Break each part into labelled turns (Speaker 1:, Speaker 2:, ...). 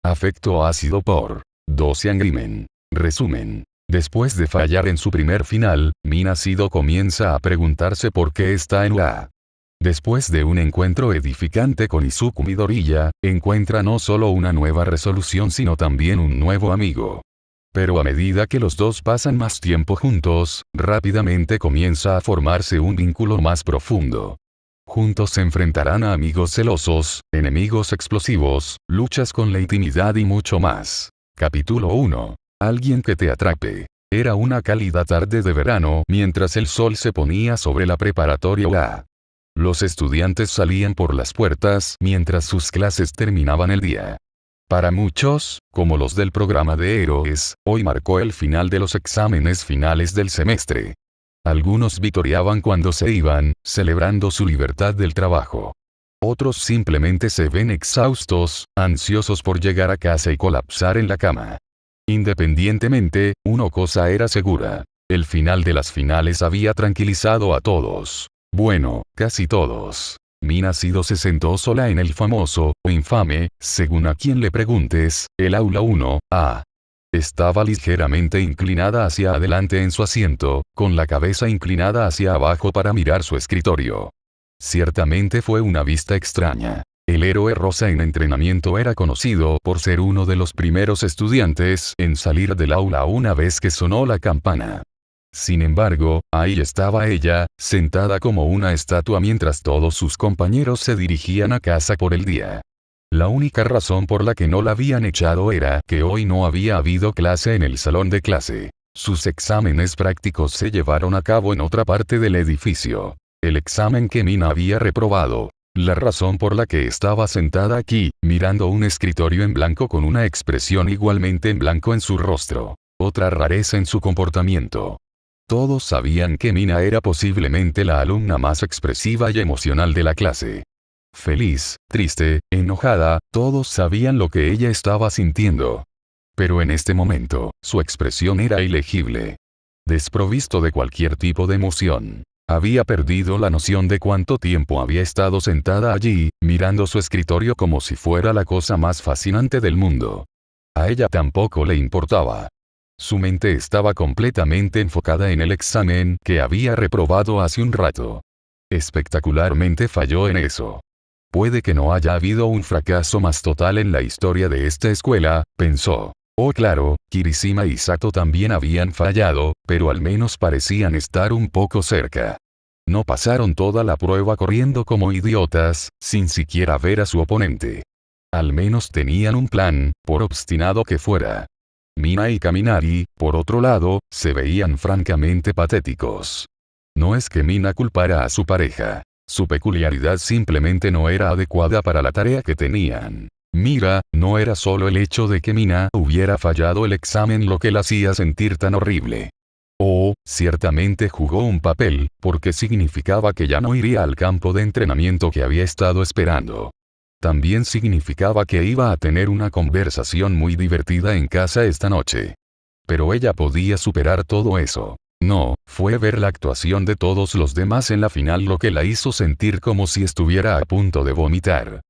Speaker 1: Afecto ácido por 12 Angrimen. Resumen. Después de fallar en su primer final, Mina Sido comienza a preguntarse por qué está en la. Después de un encuentro edificante con Izuku Midoriya, encuentra no solo una nueva resolución sino también un nuevo amigo. Pero a medida que los dos pasan más tiempo juntos, rápidamente comienza a formarse un vínculo más profundo. Juntos se enfrentarán a amigos celosos, enemigos explosivos, luchas con la intimidad y mucho más. Capítulo 1. Alguien que te atrape. Era una cálida tarde de verano mientras el sol se ponía sobre la preparatoria UA. Los estudiantes salían por las puertas mientras sus clases terminaban el día. Para muchos, como los del programa de héroes, hoy marcó el final de los exámenes finales del semestre. Algunos vitoreaban cuando se iban, celebrando su libertad del trabajo. Otros simplemente se ven exhaustos, ansiosos por llegar a casa y colapsar en la cama. Independientemente, una cosa era segura. El final de las finales había tranquilizado a todos. Bueno, casi todos. Mina Sido se sentó sola en el famoso, o infame, según a quien le preguntes, el aula 1A. Estaba ligeramente inclinada hacia adelante en su asiento, con la cabeza inclinada hacia abajo para mirar su escritorio. Ciertamente fue una vista extraña. El héroe rosa en entrenamiento era conocido por ser uno de los primeros estudiantes en salir del aula una vez que sonó la campana. Sin embargo, ahí estaba ella, sentada como una estatua mientras todos sus compañeros se dirigían a casa por el día. La única razón por la que no la habían echado era que hoy no había habido clase en el salón de clase. Sus exámenes prácticos se llevaron a cabo en otra parte del edificio. El examen que Mina había reprobado. La razón por la que estaba sentada aquí, mirando un escritorio en blanco con una expresión igualmente en blanco en su rostro. Otra rareza en su comportamiento. Todos sabían que Mina era posiblemente la alumna más expresiva y emocional de la clase. Feliz, triste, enojada, todos sabían lo que ella estaba sintiendo. Pero en este momento, su expresión era ilegible. Desprovisto de cualquier tipo de emoción. Había perdido la noción de cuánto tiempo había estado sentada allí, mirando su escritorio como si fuera la cosa más fascinante del mundo. A ella tampoco le importaba. Su mente estaba completamente enfocada en el examen que había reprobado hace un rato. Espectacularmente falló en eso. Puede que no haya habido un fracaso más total en la historia de esta escuela, pensó. Oh claro, Kirishima y Sato también habían fallado, pero al menos parecían estar un poco cerca. No pasaron toda la prueba corriendo como idiotas, sin siquiera ver a su oponente. Al menos tenían un plan, por obstinado que fuera. Mina y Kaminari, por otro lado, se veían francamente patéticos. No es que Mina culpara a su pareja. Su peculiaridad simplemente no era adecuada para la tarea que tenían. Mira, no era solo el hecho de que Mina hubiera fallado el examen lo que la hacía sentir tan horrible. Oh, ciertamente jugó un papel, porque significaba que ya no iría al campo de entrenamiento que había estado esperando. También significaba que iba a tener una conversación muy divertida en casa esta noche. Pero ella podía superar todo eso. No, fue ver la actuación de todos los demás en la final lo que la hizo sentir como si estuviera a punto de vomitar.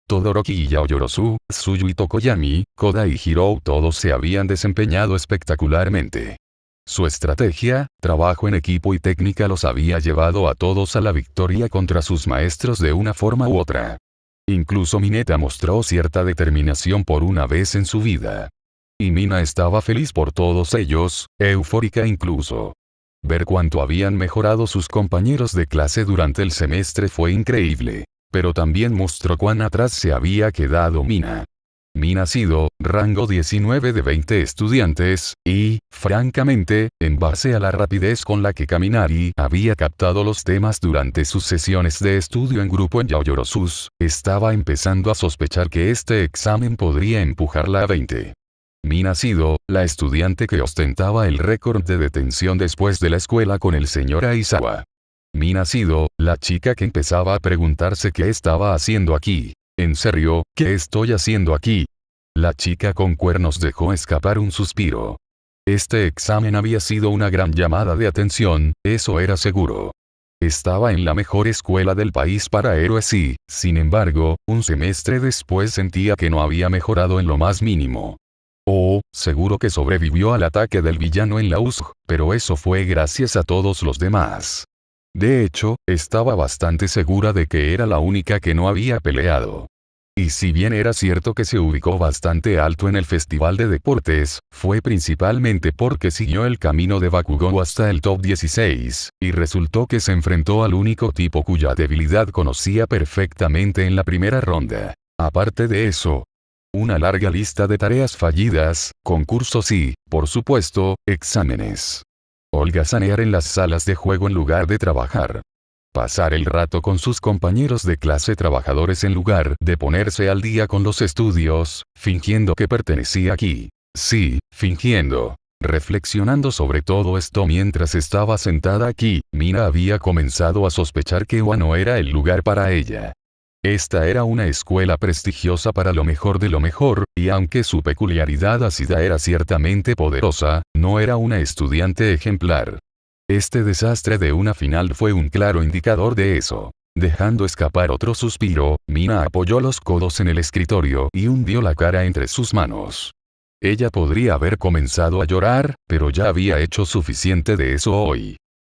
Speaker 1: Todoroki y Yaoyorozu, Tsuyu y Tokoyami, Koda y Hirou todos se habían desempeñado espectacularmente. Su estrategia, trabajo en equipo y técnica los había llevado a todos a la victoria contra sus maestros de una forma u otra. Incluso Mineta mostró cierta determinación por una vez en su vida. Y Mina estaba feliz por todos ellos, eufórica incluso. Ver cuánto habían mejorado sus compañeros de clase durante el semestre fue increíble. Pero también mostró cuán atrás se había quedado Mina. Mina Sido, rango 19 de 20 estudiantes, y, francamente, en base a la rapidez con la que Kaminari había captado los temas durante sus sesiones de estudio en grupo en Yaoyorozu, estaba empezando a sospechar que este examen podría empujarla a 20. Mina Sido, la estudiante que ostentaba el récord de detención después de la escuela con el señor Aizawa. Mina Sido, la chica que empezaba a preguntarse qué estaba haciendo aquí. ¿En serio, qué estoy haciendo aquí? La chica con cuernos dejó escapar un suspiro. Este examen había sido una gran llamada de atención, eso era seguro. Estaba en la mejor escuela del país para héroes y, sin embargo, un semestre después sentía que no había mejorado en lo más mínimo. Oh, seguro que sobrevivió al ataque del villano en la USG, pero eso fue gracias a todos los demás. De hecho, estaba bastante segura de que era la única que no había peleado. Y si bien era cierto que se ubicó bastante alto en el festival de deportes, fue principalmente porque siguió el camino de Bakugo hasta el top 16, y resultó que se enfrentó al único tipo cuya debilidad conocía perfectamente en la primera ronda. Aparte de eso, una larga lista de tareas fallidas, concursos y, por supuesto, exámenes. Holgazanear en las salas de juego en lugar de trabajar. Pasar el rato con sus compañeros de clase trabajadores en lugar de ponerse al día con los estudios, fingiendo que pertenecía aquí. Sí, fingiendo. Reflexionando sobre todo esto mientras estaba sentada aquí, Mina había comenzado a sospechar que Wano era el lugar para ella. Esta era una escuela prestigiosa para lo mejor de lo mejor, y aunque su peculiaridad ácida era ciertamente poderosa, no era una estudiante ejemplar. Este desastre de una final fue un claro indicador de eso. Dejando escapar otro suspiro, Mina apoyó los codos en el escritorio y hundió la cara entre sus manos. Ella podría haber comenzado a llorar, pero ya había hecho suficiente de eso hoy.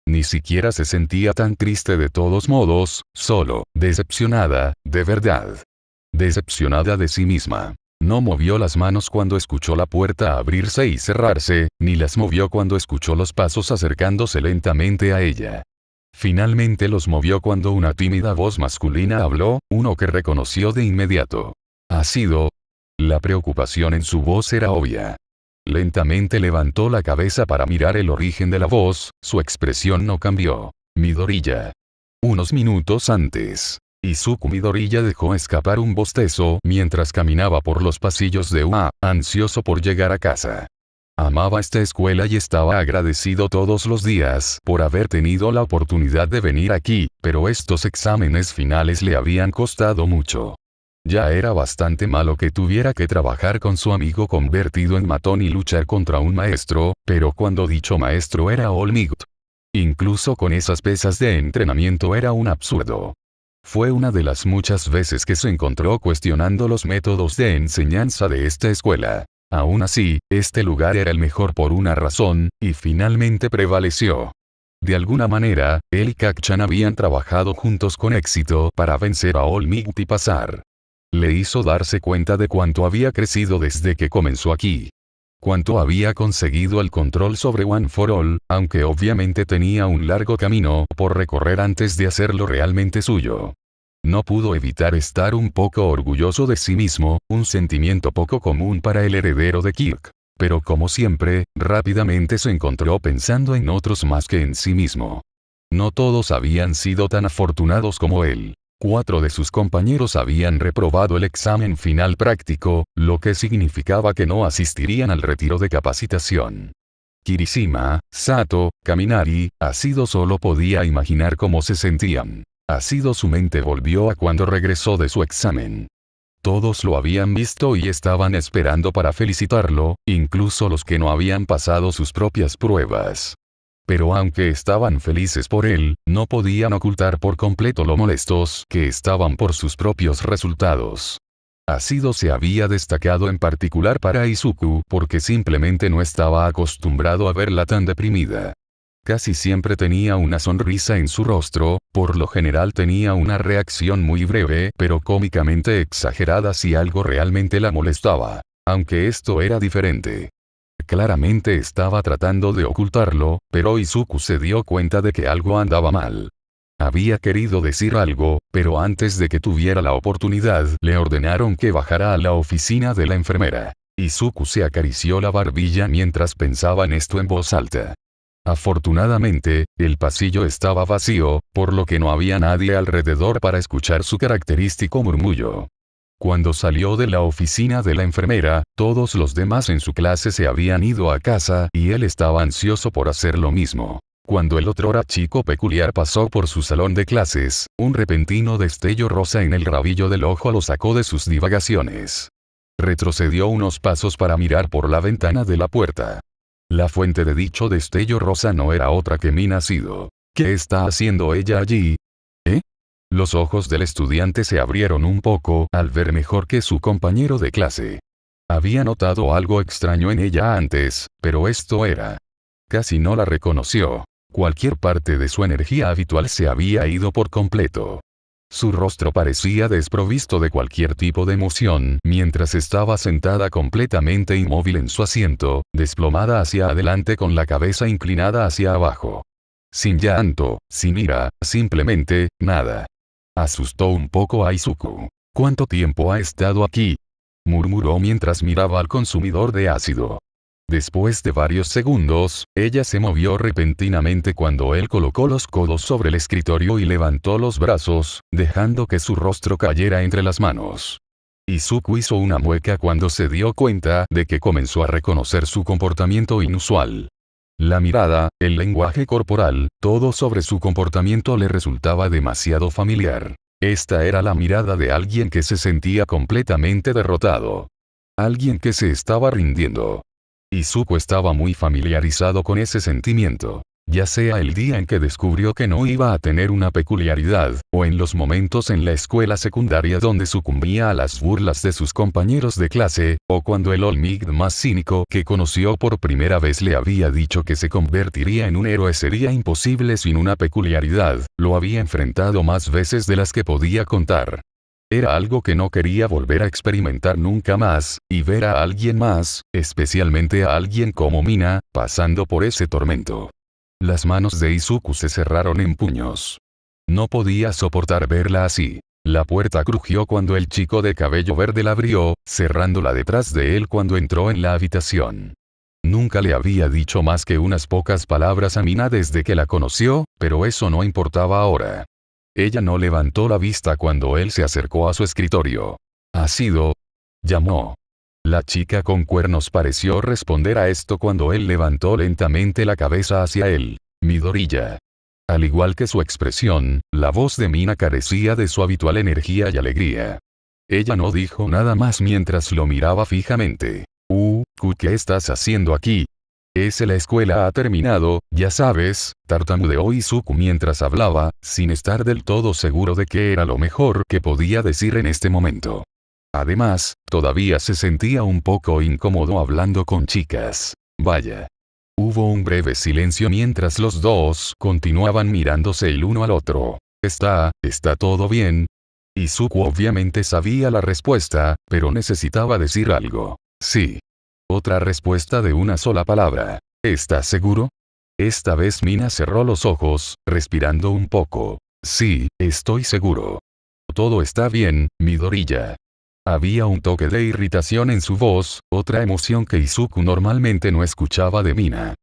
Speaker 1: Ni siquiera se sentía tan triste de todos modos, solo, decepcionada, de verdad. Decepcionada de sí misma. No movió las manos cuando escuchó la puerta abrirse y cerrarse, ni las movió cuando escuchó los pasos acercándose lentamente a ella. Finalmente los movió cuando una tímida voz masculina habló, uno que reconoció de inmediato. ¿Ha sido? La preocupación en su voz era obvia. Lentamente levantó la cabeza para mirar el origen de la voz, su expresión no cambió. Midoriya. Unos minutos antes, Izuku Midoriya dejó escapar un bostezo mientras caminaba por los pasillos de UA, ansioso por llegar a casa. Amaba esta escuela y estaba agradecido todos los días por haber tenido la oportunidad de venir aquí, pero estos exámenes finales le habían costado mucho. Ya era bastante malo que tuviera que trabajar con su amigo convertido en matón y luchar contra un maestro, pero cuando dicho maestro era All Might. Incluso con esas pesas de entrenamiento era un absurdo. Fue una de las muchas veces que se encontró cuestionando los métodos de enseñanza de esta escuela. Aún así, este lugar era el mejor por una razón, y finalmente prevaleció. De alguna manera, él y Kak-chan habían trabajado juntos con éxito para vencer a All Might y pasar. Le hizo darse cuenta de cuánto había crecido desde que comenzó aquí. Cuánto había conseguido el control sobre One for All, aunque obviamente tenía un largo camino por recorrer antes de hacerlo realmente suyo. No pudo evitar estar un poco orgulloso de sí mismo, un sentimiento poco común para el heredero de Kirk. Pero como siempre, rápidamente se encontró pensando en otros más que en sí mismo. No todos habían sido tan afortunados como él. 4 de sus compañeros habían reprobado el examen final práctico, lo que significaba que no asistirían al retiro de capacitación. Kirishima, Sato, Kaminari, Asido solo podía imaginar cómo se sentían. Asido su mente volvió a cuando regresó de su examen. Todos lo habían visto y estaban esperando para felicitarlo, incluso los que no habían pasado sus propias pruebas. Pero aunque estaban felices por él, no podían ocultar por completo lo molestos que estaban por sus propios resultados. Asido se había destacado en particular para Izuku porque simplemente no estaba acostumbrado a verla tan deprimida. Casi siempre tenía una sonrisa en su rostro, por lo general tenía una reacción muy breve pero cómicamente exagerada si algo realmente la molestaba. Aunque esto era diferente. Claramente estaba tratando de ocultarlo, pero Izuku se dio cuenta de que algo andaba mal. Había querido decir algo, pero antes de que tuviera la oportunidad, le ordenaron que bajara a la oficina de la enfermera. Izuku se acarició la barbilla mientras pensaba en esto en voz alta. Afortunadamente, el pasillo estaba vacío, por lo que no había nadie alrededor para escuchar su característico murmullo. Cuando salió de la oficina de la enfermera, todos los demás en su clase se habían ido a casa y él estaba ansioso por hacer lo mismo. Cuando el otrora chico peculiar pasó por su salón de clases, un repentino destello rosa en el rabillo del ojo lo sacó de sus divagaciones. Retrocedió unos pasos para mirar por la ventana de la puerta. La fuente de dicho destello rosa no era otra que Mina Asido. ¿Qué está haciendo ella allí? ¿Eh? Los ojos del estudiante se abrieron un poco al ver mejor que su compañero de clase. Había notado algo extraño en ella antes, pero esto era. Casi no la reconoció. Cualquier parte de su energía habitual se había ido por completo. Su rostro parecía desprovisto de cualquier tipo de emoción, mientras estaba sentada completamente inmóvil en su asiento, desplomada hacia adelante con la cabeza inclinada hacia abajo. Sin llanto, sin ira, simplemente, nada. Asustó un poco a Izuku. ¿Cuánto tiempo ha estado aquí?, murmuró mientras miraba al consumidor de ácido. Después de varios segundos, ella se movió repentinamente cuando él colocó los codos sobre el escritorio y levantó los brazos, dejando que su rostro cayera entre las manos. Izuku hizo una mueca cuando se dio cuenta de que comenzó a reconocer su comportamiento inusual. La mirada, el lenguaje corporal, todo sobre su comportamiento le resultaba demasiado familiar. Esta era la mirada de alguien que se sentía completamente derrotado. Alguien que se estaba rindiendo. Izuku estaba muy familiarizado con ese sentimiento. Ya sea el día en que descubrió que no iba a tener una peculiaridad, o en los momentos en la escuela secundaria donde sucumbía a las burlas de sus compañeros de clase, o cuando el All-Might más cínico que conoció por primera vez le había dicho que se convertiría en un héroe sería imposible sin una peculiaridad, lo había enfrentado más veces de las que podía contar. Era algo que no quería volver a experimentar nunca más, y ver a alguien más, especialmente a alguien como Mina, pasando por ese tormento. Las manos de Izuku se cerraron en puños. No podía soportar verla así. La puerta crujió cuando el chico de cabello verde la abrió, cerrándola detrás de él cuando entró en la habitación. Nunca le había dicho más que unas pocas palabras a Mina desde que la conoció, pero eso no importaba ahora. Ella no levantó la vista cuando él se acercó a su escritorio. «¿Ácido?», llamó. La chica con cuernos pareció responder a esto cuando él levantó lentamente la cabeza hacia él. «Midoriya». Al igual que su expresión, la voz de Mina carecía de su habitual energía y alegría. Ella no dijo nada más mientras lo miraba fijamente. ¿Qué estás haciendo aquí? La escuela ha terminado, ya sabes», tartamudeó Izuku mientras hablaba, sin estar del todo seguro de qué era lo mejor que podía decir en este momento. Además, todavía se sentía un poco incómodo hablando con chicas. Vaya. Hubo un breve silencio mientras los dos continuaban mirándose el uno al otro. ¿Está todo bien? Izuku obviamente sabía la respuesta, pero necesitaba decir algo. Sí. Otra respuesta de una sola palabra. ¿Estás seguro? Esta vez Mina cerró los ojos, respirando un poco. Sí, estoy seguro. Todo está bien, Midoriya. Había un toque de irritación en su voz, otra emoción que Izuku normalmente no escuchaba de Mina.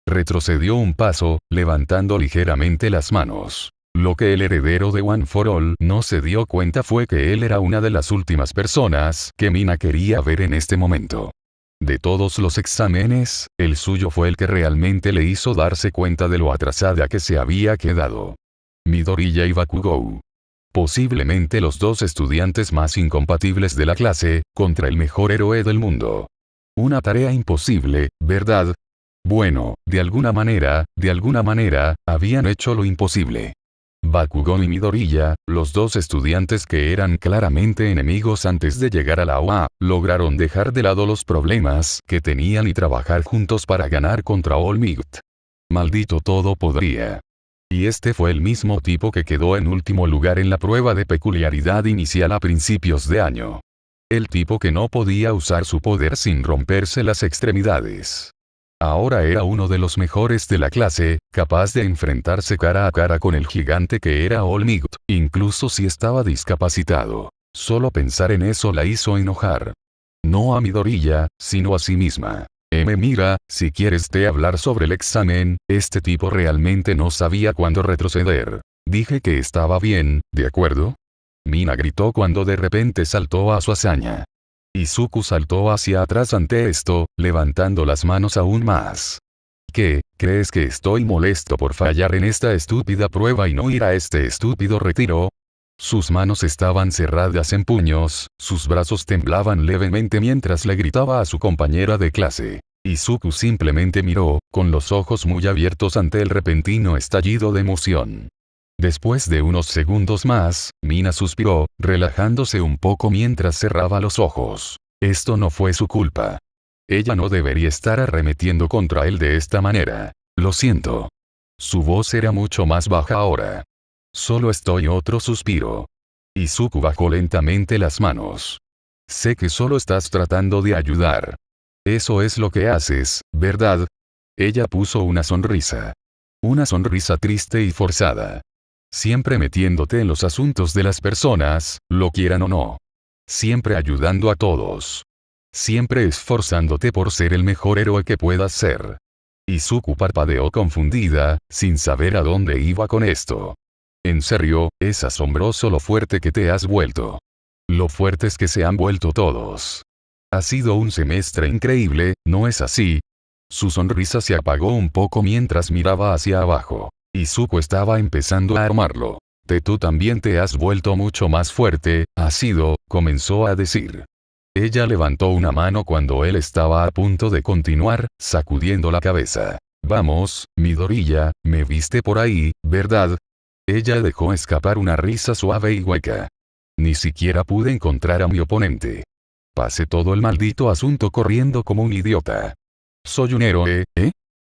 Speaker 1: Retrocedió un paso, levantando ligeramente las manos. Lo que el heredero de One for All no se dio cuenta fue que él era una de las últimas personas que Mina quería ver en este momento. De todos los exámenes, el suyo fue el que realmente le hizo darse cuenta de lo atrasada que se había quedado. Midoriya y Bakugou. Posiblemente los dos estudiantes más incompatibles de la clase, contra el mejor héroe del mundo. Una tarea imposible, ¿verdad? Bueno, de alguna manera, habían hecho lo imposible. Bakugou y Midoriya, los dos estudiantes que eran claramente enemigos antes de llegar a la OA, lograron dejar de lado los problemas que tenían y trabajar juntos para ganar contra All Might. Maldito todo podría. Y este fue el mismo tipo que quedó en último lugar en la prueba de peculiaridad inicial a principios de año. El tipo que no podía usar su poder sin romperse las extremidades. Ahora era uno de los mejores de la clase, capaz de enfrentarse cara a cara con el gigante que era All Might, incluso si estaba discapacitado. Solo pensar en eso la hizo enojar. No a Midoriya, sino a sí misma. Mira, si quieres te hablar sobre el examen, este tipo realmente no sabía cuándo retroceder. Dije que estaba bien, ¿de acuerdo? Mina gritó cuando de repente saltó a su hazaña. Izuku saltó hacia atrás ante esto, levantando las manos aún más. ¿Qué, crees que estoy molesto por fallar en esta estúpida prueba y no ir a este estúpido retiro? Sus manos estaban cerradas en puños, sus brazos temblaban levemente mientras le gritaba a su compañera de clase. Izuku simplemente miró, con los ojos muy abiertos ante el repentino estallido de emoción. Después de unos segundos más, Mina suspiró, relajándose un poco mientras cerraba los ojos. Esto no fue su culpa. Ella no debería estar arremetiendo contra él de esta manera. Lo siento. Su voz era mucho más baja ahora. Solo estoy otro suspiro. Izuku bajó lentamente las manos. Sé que solo estás tratando de ayudar. Eso es lo que haces, ¿verdad? Ella puso una sonrisa. Una sonrisa triste y forzada. Siempre metiéndote en los asuntos de las personas, lo quieran o no. Siempre ayudando a todos. Siempre esforzándote por ser el mejor héroe que puedas ser. Izuku parpadeó confundida, sin saber a dónde iba con esto. En serio, es asombroso lo fuerte que te has vuelto. Lo fuertes que se han vuelto todos. Ha sido un semestre increíble, ¿no es así? Su sonrisa se apagó un poco mientras miraba hacia abajo. Izuku estaba empezando a armarlo. Tú también te has vuelto mucho más fuerte, comenzó a decir. Ella levantó una mano cuando él estaba a punto de continuar, sacudiendo la cabeza. Vamos, Midoriya, me viste por ahí, ¿verdad? Ella dejó escapar una risa suave y hueca. Ni siquiera pude encontrar a mi oponente. Pasé todo el maldito asunto corriendo como un idiota. ¿Soy un héroe, eh?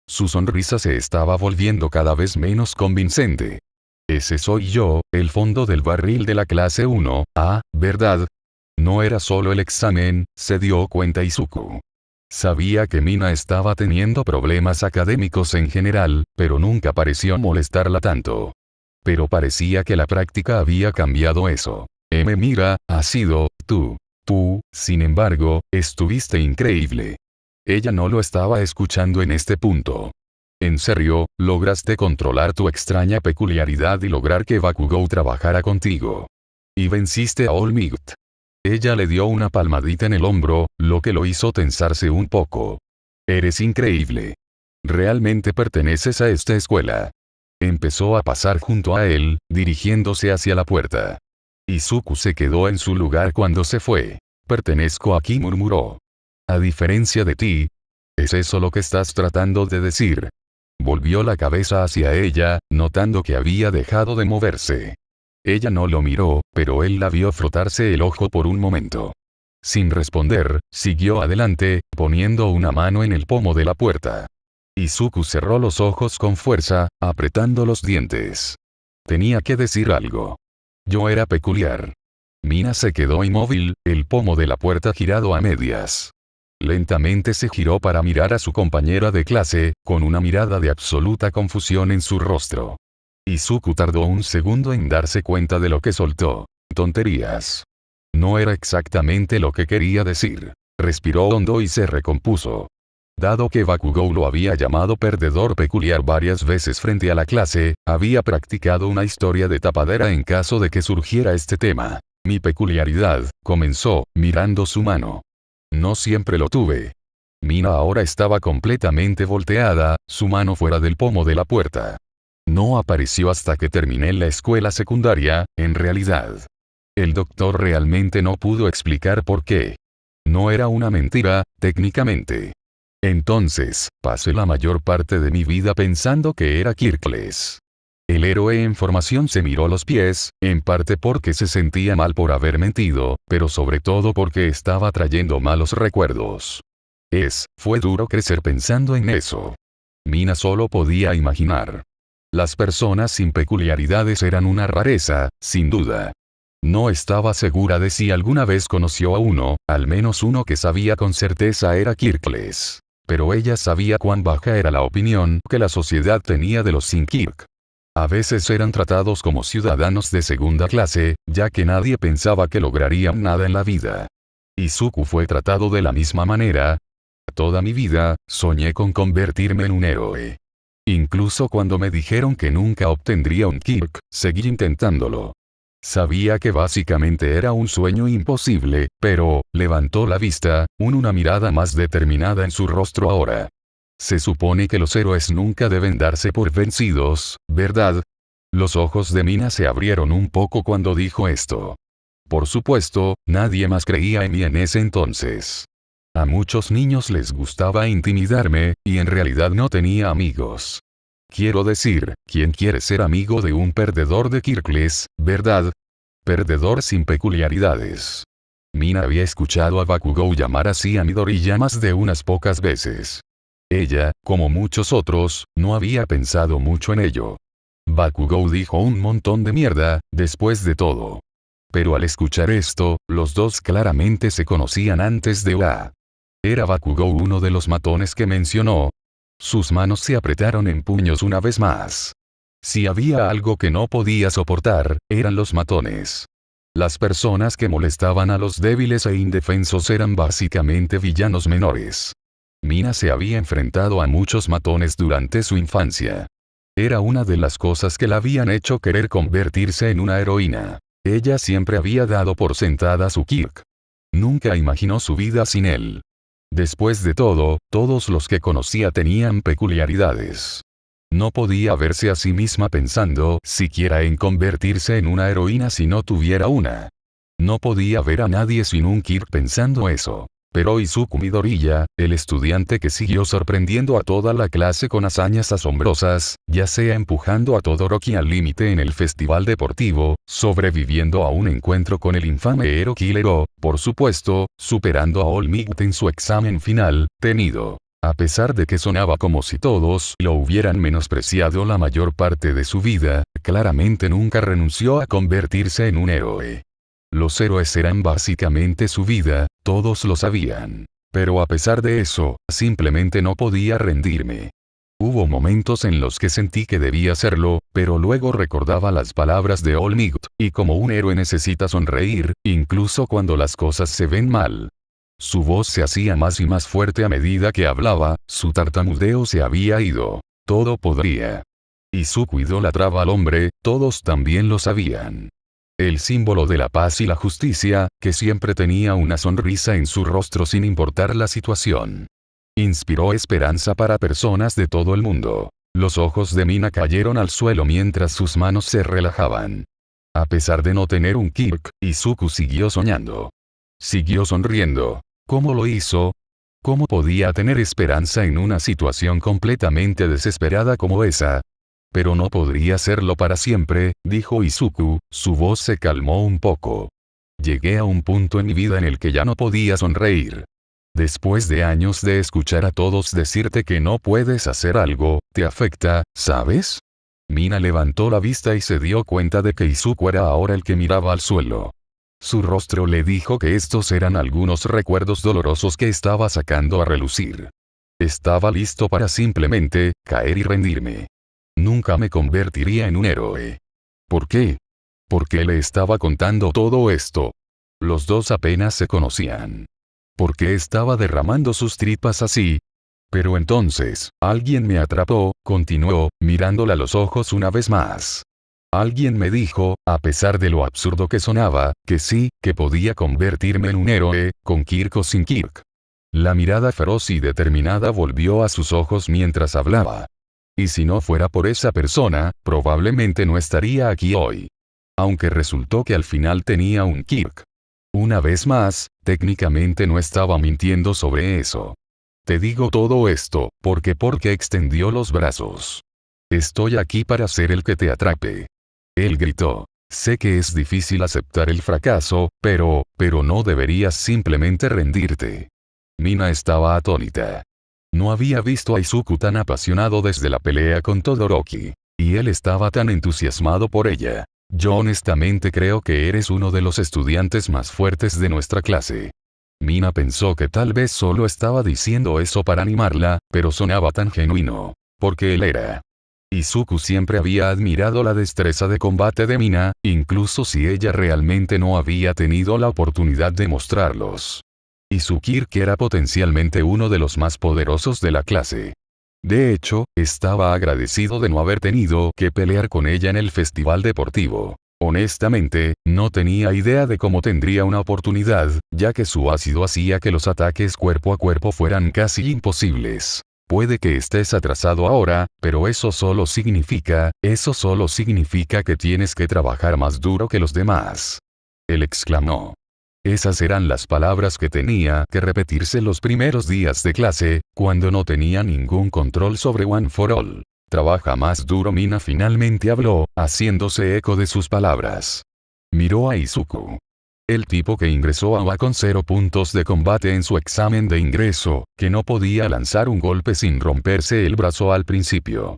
Speaker 1: Su sonrisa se estaba volviendo cada vez menos convincente. Ese soy yo, el fondo del barril de la clase 1, ¿verdad? No era solo el examen, se dio cuenta Izuku. Sabía que Mina estaba teniendo problemas académicos en general, pero nunca pareció molestarla tanto. Pero parecía que la práctica había cambiado eso. Mira, ha sido, tú, sin embargo, estuviste increíble. Ella no lo estaba escuchando en este punto. En serio, lograste controlar tu extraña peculiaridad y lograr que Bakugou trabajara contigo. Y venciste a All Might. Ella le dio una palmadita en el hombro, lo que lo hizo tensarse un poco. Eres increíble. Realmente perteneces a esta escuela. Empezó a pasar junto a él, dirigiéndose hacia la puerta. Izuku se quedó en su lugar cuando se fue. Pertenezco aquí, murmuró. A diferencia de ti. ¿Es eso lo que estás tratando de decir? Volvió la cabeza hacia ella, notando que había dejado de moverse. Ella no lo miró, pero él la vio frotarse el ojo por un momento. Sin responder, siguió adelante, poniendo una mano en el pomo de la puerta. Izuku cerró los ojos con fuerza, apretando los dientes. Tenía que decir algo. Yo era peculiar. Mina se quedó inmóvil, el pomo de la puerta girado a medias. Lentamente se giró para mirar a su compañera de clase, con una mirada de absoluta confusión en su rostro. Izuku tardó un segundo en darse cuenta de lo que soltó. Tonterías. No era exactamente lo que quería decir. Respiró hondo y se recompuso. Dado que Bakugou lo había llamado perdedor peculiar varias veces frente a la clase, había practicado una historia de tapadera en caso de que surgiera este tema. Mi peculiaridad, comenzó, mirando su mano. No siempre lo tuve. Mina ahora estaba completamente volteada, su mano fuera del pomo de la puerta. No apareció hasta que terminé la escuela secundaria, en realidad. El doctor realmente no pudo explicar por qué. No era una mentira, técnicamente. Entonces, pasé la mayor parte de mi vida pensando que era Kirkles. El héroe en formación se miró los pies, en parte porque se sentía mal por haber mentido, pero sobre todo porque estaba trayendo malos recuerdos. Fue duro crecer pensando en eso. Mina solo podía imaginar. Las personas sin peculiaridades eran una rareza, sin duda. No estaba segura de si alguna vez conoció a uno, al menos uno que sabía con certeza era Kirkles. Pero ella sabía cuán baja era la opinión que la sociedad tenía de los sin Kirk. A veces eran tratados como ciudadanos de segunda clase, ya que nadie pensaba que lograrían nada en la vida. Izuku fue tratado de la misma manera. Toda mi vida, soñé con convertirme en un héroe. Incluso cuando me dijeron que nunca obtendría un Kirk, seguí intentándolo. Sabía que básicamente era un sueño imposible, pero, levantó la vista, una mirada más determinada en su rostro ahora. Se supone que los héroes nunca deben darse por vencidos, ¿verdad? Los ojos de Mina se abrieron un poco cuando dijo esto. Por supuesto, nadie más creía en mí en ese entonces. A muchos niños les gustaba intimidarme, y en realidad no tenía amigos. Quiero decir, ¿quién quiere ser amigo de un perdedor de Kirkles, verdad? Perdedor sin peculiaridades. Mina había escuchado a Bakugou llamar así a Midoriya más de unas pocas veces. Ella, como muchos otros, no había pensado mucho en ello. Bakugou dijo un montón de mierda, después de todo. Pero al escuchar esto, los dos claramente se conocían antes de OA. ¿Era Bakugou uno de los matones que mencionó? Sus manos se apretaron en puños una vez más. Si había algo que no podía soportar, eran los matones. Las personas que molestaban a los débiles e indefensos eran básicamente villanos menores. Mina se había enfrentado a muchos matones durante su infancia. Era una de las cosas que la habían hecho querer convertirse en una heroína. Ella siempre había dado por sentada su Kirk. Nunca imaginó su vida sin él. Después de todo, todos los que conocía tenían peculiaridades. No podía verse a sí misma pensando siquiera en convertirse en una heroína si no tuviera una. No podía ver a nadie sin un Kirk pensando eso. Pero Izuku Midoriya, el estudiante que siguió sorprendiendo a toda la clase con hazañas asombrosas, ya sea empujando a Todoroki al límite en el festival deportivo, sobreviviendo a un encuentro con el infame Hero Killer o, por supuesto, superando a All Might en su examen final, tenido. A pesar de que sonaba como si todos lo hubieran menospreciado la mayor parte de su vida, claramente nunca renunció a convertirse en un héroe. Los héroes eran básicamente su vida, todos lo sabían. Pero a pesar de eso, simplemente no podía rendirme. Hubo momentos en los que sentí que debía hacerlo, pero luego recordaba las palabras de All Might, y como un héroe necesita sonreír, incluso cuando las cosas se ven mal. Su voz se hacía más y más fuerte a medida que hablaba, su tartamudeo se había ido. Todo podría. Izuku idolatraba al hombre, todos también lo sabían. El símbolo de la paz y la justicia, que siempre tenía una sonrisa en su rostro sin importar la situación. Inspiró esperanza para personas de todo el mundo. Los ojos de Mina cayeron al suelo mientras sus manos se relajaban. A pesar de no tener un Kirk, Izuku siguió soñando. Siguió sonriendo. ¿Cómo lo hizo? ¿Cómo podía tener esperanza en una situación completamente desesperada como esa? Pero no podría serlo para siempre, dijo Izuku, su voz se calmó un poco. Llegué a un punto en mi vida en el que ya no podía sonreír. Después de años de escuchar a todos decirte que no puedes hacer algo, te afecta, ¿sabes? Mina levantó la vista y se dio cuenta de que Izuku era ahora el que miraba al suelo. Su rostro le dijo que estos eran algunos recuerdos dolorosos que estaba sacando a relucir. Estaba listo para simplemente caer y rendirme. Nunca me convertiría en un héroe. ¿Por qué? ¿Por qué le estaba contando todo esto? Los dos apenas se conocían. ¿Por qué estaba derramando sus tripas así? Pero entonces, alguien me atrapó, continuó, mirándola a los ojos una vez más. Alguien me dijo, a pesar de lo absurdo que sonaba, que sí, que podía convertirme en un héroe, con Kirk o sin Kirk. La mirada feroz y determinada volvió a sus ojos mientras hablaba. Y si no fuera por esa persona, probablemente no estaría aquí hoy. Aunque resultó que al final tenía un Kirk. Una vez más, técnicamente no estaba mintiendo sobre eso. Te digo todo esto, porque extendió los brazos. Estoy aquí para ser el que te atrape. Él gritó. Sé que es difícil aceptar el fracaso, pero no deberías simplemente rendirte. Mina estaba atónita. No había visto a Izuku tan apasionado desde la pelea con Todoroki. Y él estaba tan entusiasmado por ella. Yo honestamente creo que eres uno de los estudiantes más fuertes de nuestra clase. Mina pensó que tal vez solo estaba diciendo eso para animarla, pero sonaba tan genuino. Porque él era. Izuku siempre había admirado la destreza de combate de Mina, incluso si ella realmente no había tenido la oportunidad de mostrarlos. Y su Kirk era potencialmente uno de los más poderosos de la clase. De hecho, estaba agradecido de no haber tenido que pelear con ella en el festival deportivo. Honestamente, no tenía idea de cómo tendría una oportunidad, ya que su ácido hacía que los ataques cuerpo a cuerpo fueran casi imposibles. Puede que estés atrasado ahora, pero eso solo significa que tienes que trabajar más duro que los demás. Él exclamó. Esas eran las palabras que tenía que repetirse los primeros días de clase, cuando no tenía ningún control sobre One for All. Trabaja más duro. Mina finalmente habló, haciéndose eco de sus palabras. Miró a Izuku. El tipo que ingresó a UA con 0 puntos de combate en su examen de ingreso, que no podía lanzar un golpe sin romperse el brazo al principio.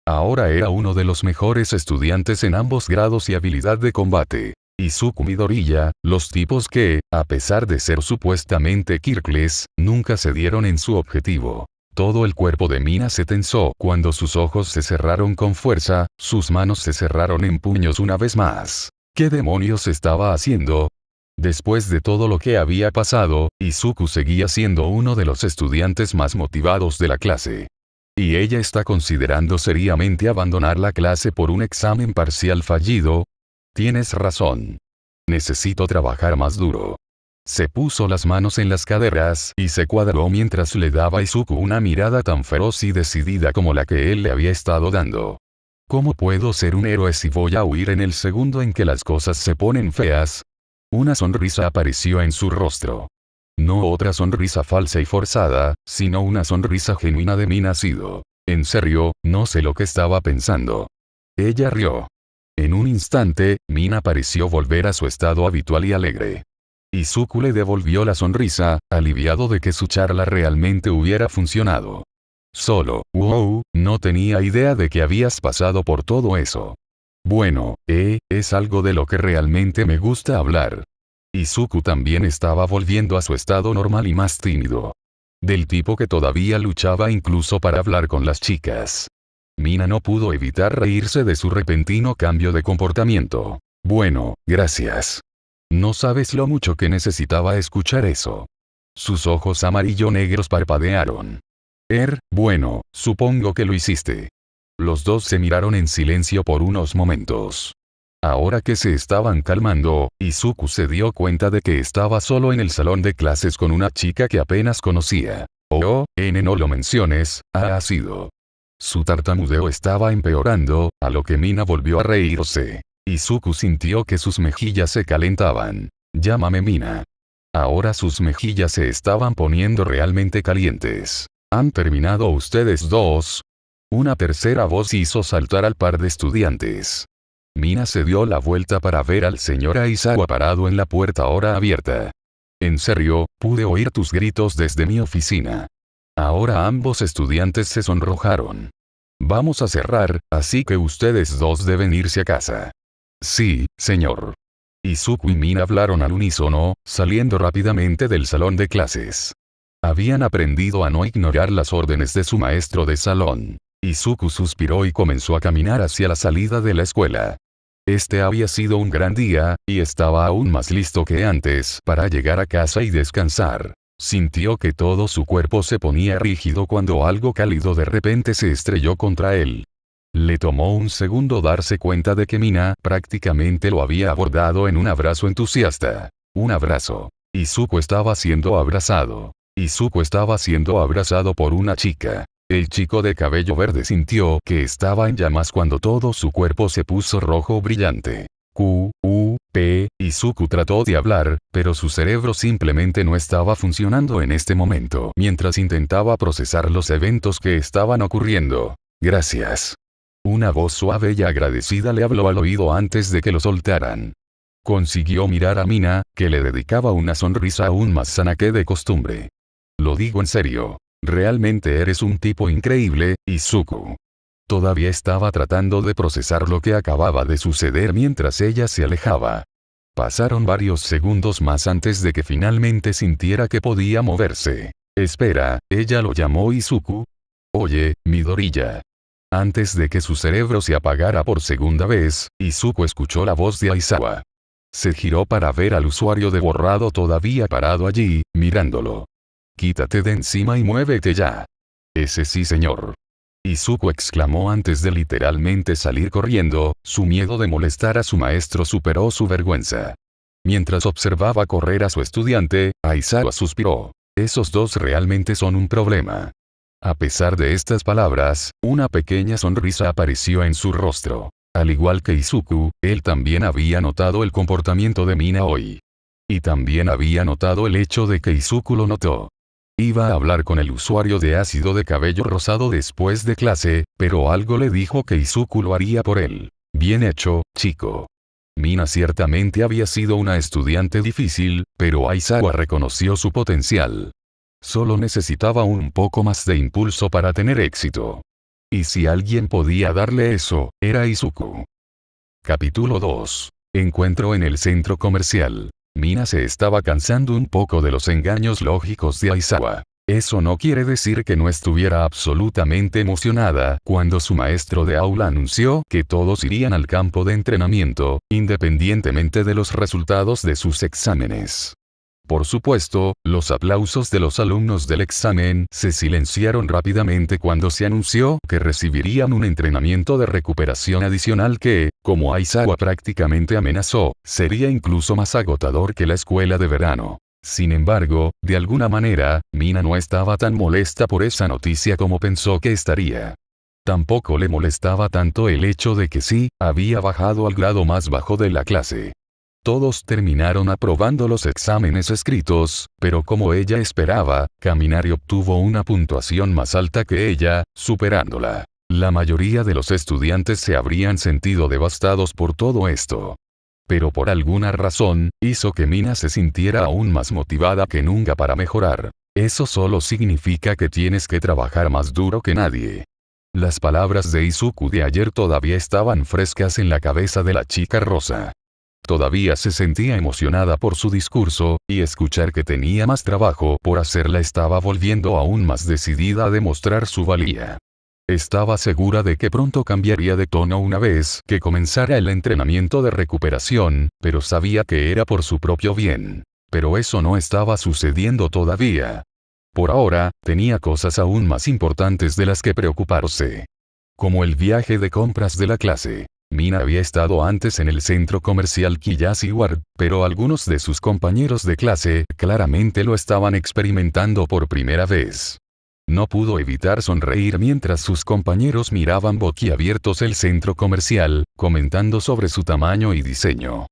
Speaker 1: Ahora era uno de los mejores estudiantes en ambos grados y habilidad de combate. Izuku Midoriya, los tipos que, a pesar de ser supuestamente Kirkles, nunca se dieron en su objetivo. Todo el cuerpo de Mina se tensó cuando sus ojos se cerraron con fuerza, sus manos se cerraron en puños una vez más. ¿Qué demonios estaba haciendo? Después de todo lo que había pasado, Izuku seguía siendo uno de los estudiantes más motivados de la clase. ¿Y ella está considerando seriamente abandonar la clase por un examen parcial fallido? Tienes razón. Necesito trabajar más duro. Se puso las manos en las caderas y se cuadró mientras le daba a Izuku una mirada tan feroz y decidida como la que él le había estado dando. ¿Cómo puedo ser un héroe si voy a huir en el segundo en que las cosas se ponen feas? Una sonrisa apareció en su rostro. No otra sonrisa falsa y forzada, sino una sonrisa genuina de mi nacido. En serio, no sé lo que estaba pensando. Ella rió. En un instante, Mina pareció volver a su estado habitual y alegre. Izuku le devolvió la sonrisa, aliviado de que su charla realmente hubiera funcionado. Solo, wow, no tenía idea de que habías pasado por todo eso. Bueno, es algo de lo que realmente me gusta hablar. Izuku también estaba volviendo a su estado normal y más tímido. Del tipo que todavía luchaba incluso para hablar con las chicas. Mina no pudo evitar reírse de su repentino cambio de comportamiento. Bueno, gracias. No sabes lo mucho que necesitaba escuchar eso. Sus ojos amarillo-negros parpadearon. Bueno, supongo que lo hiciste. Los dos se miraron en silencio por unos momentos. Ahora que se estaban calmando, Izuku se dio cuenta de que estaba solo en el salón de clases con una chica que apenas conocía. Oh, no lo menciones, ha sido. Su tartamudeo estaba empeorando, a lo que Mina volvió a reírse. Izuku sintió que sus mejillas se calentaban. Llámame Mina. Ahora sus mejillas se estaban poniendo realmente calientes. ¿Han terminado ustedes dos? Una tercera voz hizo saltar al par de estudiantes. Mina se dio la vuelta para ver al señor Aizawa parado en la puerta ahora abierta. En serio, pude oír tus gritos desde mi oficina. Ahora ambos estudiantes se sonrojaron. Vamos a cerrar, así que ustedes dos deben irse a casa. Sí, señor. Izuku y Mina hablaron al unísono, saliendo rápidamente del salón de clases. Habían aprendido a no ignorar las órdenes de su maestro de salón. Izuku suspiró y comenzó a caminar hacia la salida de la escuela. Este había sido un gran día, y estaba aún más listo que antes para llegar a casa y descansar. Sintió que todo su cuerpo se ponía rígido cuando algo cálido de repente se estrelló contra él. Le tomó un segundo darse cuenta de que Mina prácticamente lo había abordado en un abrazo entusiasta. Un abrazo. Izuku estaba siendo abrazado. Izuku estaba siendo abrazado por una chica. El chico de cabello verde sintió que estaba en llamas cuando todo su cuerpo se puso rojo brillante. Izuku trató de hablar, pero su cerebro simplemente no estaba funcionando en este momento mientras intentaba procesar los eventos que estaban ocurriendo. Gracias. Una voz suave y agradecida le habló al oído antes de que lo soltaran. Consiguió mirar a Mina, que le dedicaba una sonrisa aún más sana que de costumbre. Lo digo en serio. Realmente eres un tipo increíble, Izuku. Todavía estaba tratando de procesar lo que acababa de suceder mientras ella se alejaba. Pasaron varios segundos más antes de que finalmente sintiera que podía moverse. Espera, ella lo llamó Izuku. Oye, Midoriya. Antes de que su cerebro se apagara por segunda vez, Izuku escuchó la voz de Aizawa. Se giró para ver al usuario de borrado todavía parado allí, mirándolo. Quítate de encima y muévete ya. Ese sí señor. Izuku exclamó antes de literalmente salir corriendo, su miedo de molestar a su maestro superó su vergüenza. Mientras observaba correr a su estudiante, Aizawa suspiró. Esos dos realmente son un problema. A pesar de estas palabras, una pequeña sonrisa apareció en su rostro. Al igual que Izuku, él también había notado el comportamiento de Mina hoy. Y también había notado el hecho de que Izuku lo notó. Iba a hablar con el usuario de ácido de cabello rosado después de clase, pero algo le dijo que Izuku lo haría por él. Bien hecho, chico. Mina ciertamente había sido una estudiante difícil, pero Aizawa reconoció su potencial. Solo necesitaba un poco más de impulso para tener éxito. Y si alguien podía darle eso, era Izuku. Capítulo 2. Encuentro en el centro comercial. Mina se estaba cansando un poco de los engaños lógicos de Aizawa. Eso no quiere decir que no estuviera absolutamente emocionada cuando su maestro de aula anunció que todos irían al campo de entrenamiento, independientemente de los resultados de sus exámenes. Por supuesto, los aplausos de los alumnos del examen se silenciaron rápidamente cuando se anunció que recibirían un entrenamiento de recuperación adicional que, como Aizawa prácticamente amenazó, sería incluso más agotador que la escuela de verano. Sin embargo, de alguna manera, Mina no estaba tan molesta por esa noticia como pensó que estaría. Tampoco le molestaba tanto el hecho de que sí, había bajado al grado más bajo de la clase. Todos terminaron aprobando los exámenes escritos, pero como ella esperaba, Kaminari obtuvo una puntuación más alta que ella, superándola. La mayoría de los estudiantes se habrían sentido devastados por todo esto. Pero por alguna razón, hizo que Mina se sintiera aún más motivada que nunca para mejorar. Eso solo significa que tienes que trabajar más duro que nadie. Las palabras de Izuku de ayer todavía estaban frescas en la cabeza de la chica rosa. Todavía se sentía emocionada por su discurso, y escuchar que tenía más trabajo por hacer la estaba volviendo aún más decidida a demostrar su valía. Estaba segura de que pronto cambiaría de tono una vez que comenzara el entrenamiento de recuperación, pero sabía que era por su propio bien. Pero eso no estaba sucediendo todavía. Por ahora, tenía cosas aún más importantes de las que preocuparse. Como el viaje de compras de la clase. Mina había estado antes en el centro comercial Kiyashi Ward, pero algunos de sus compañeros de clase claramente lo estaban experimentando por primera vez. No pudo evitar sonreír mientras sus compañeros miraban boquiabiertos el centro comercial, comentando sobre su tamaño y diseño.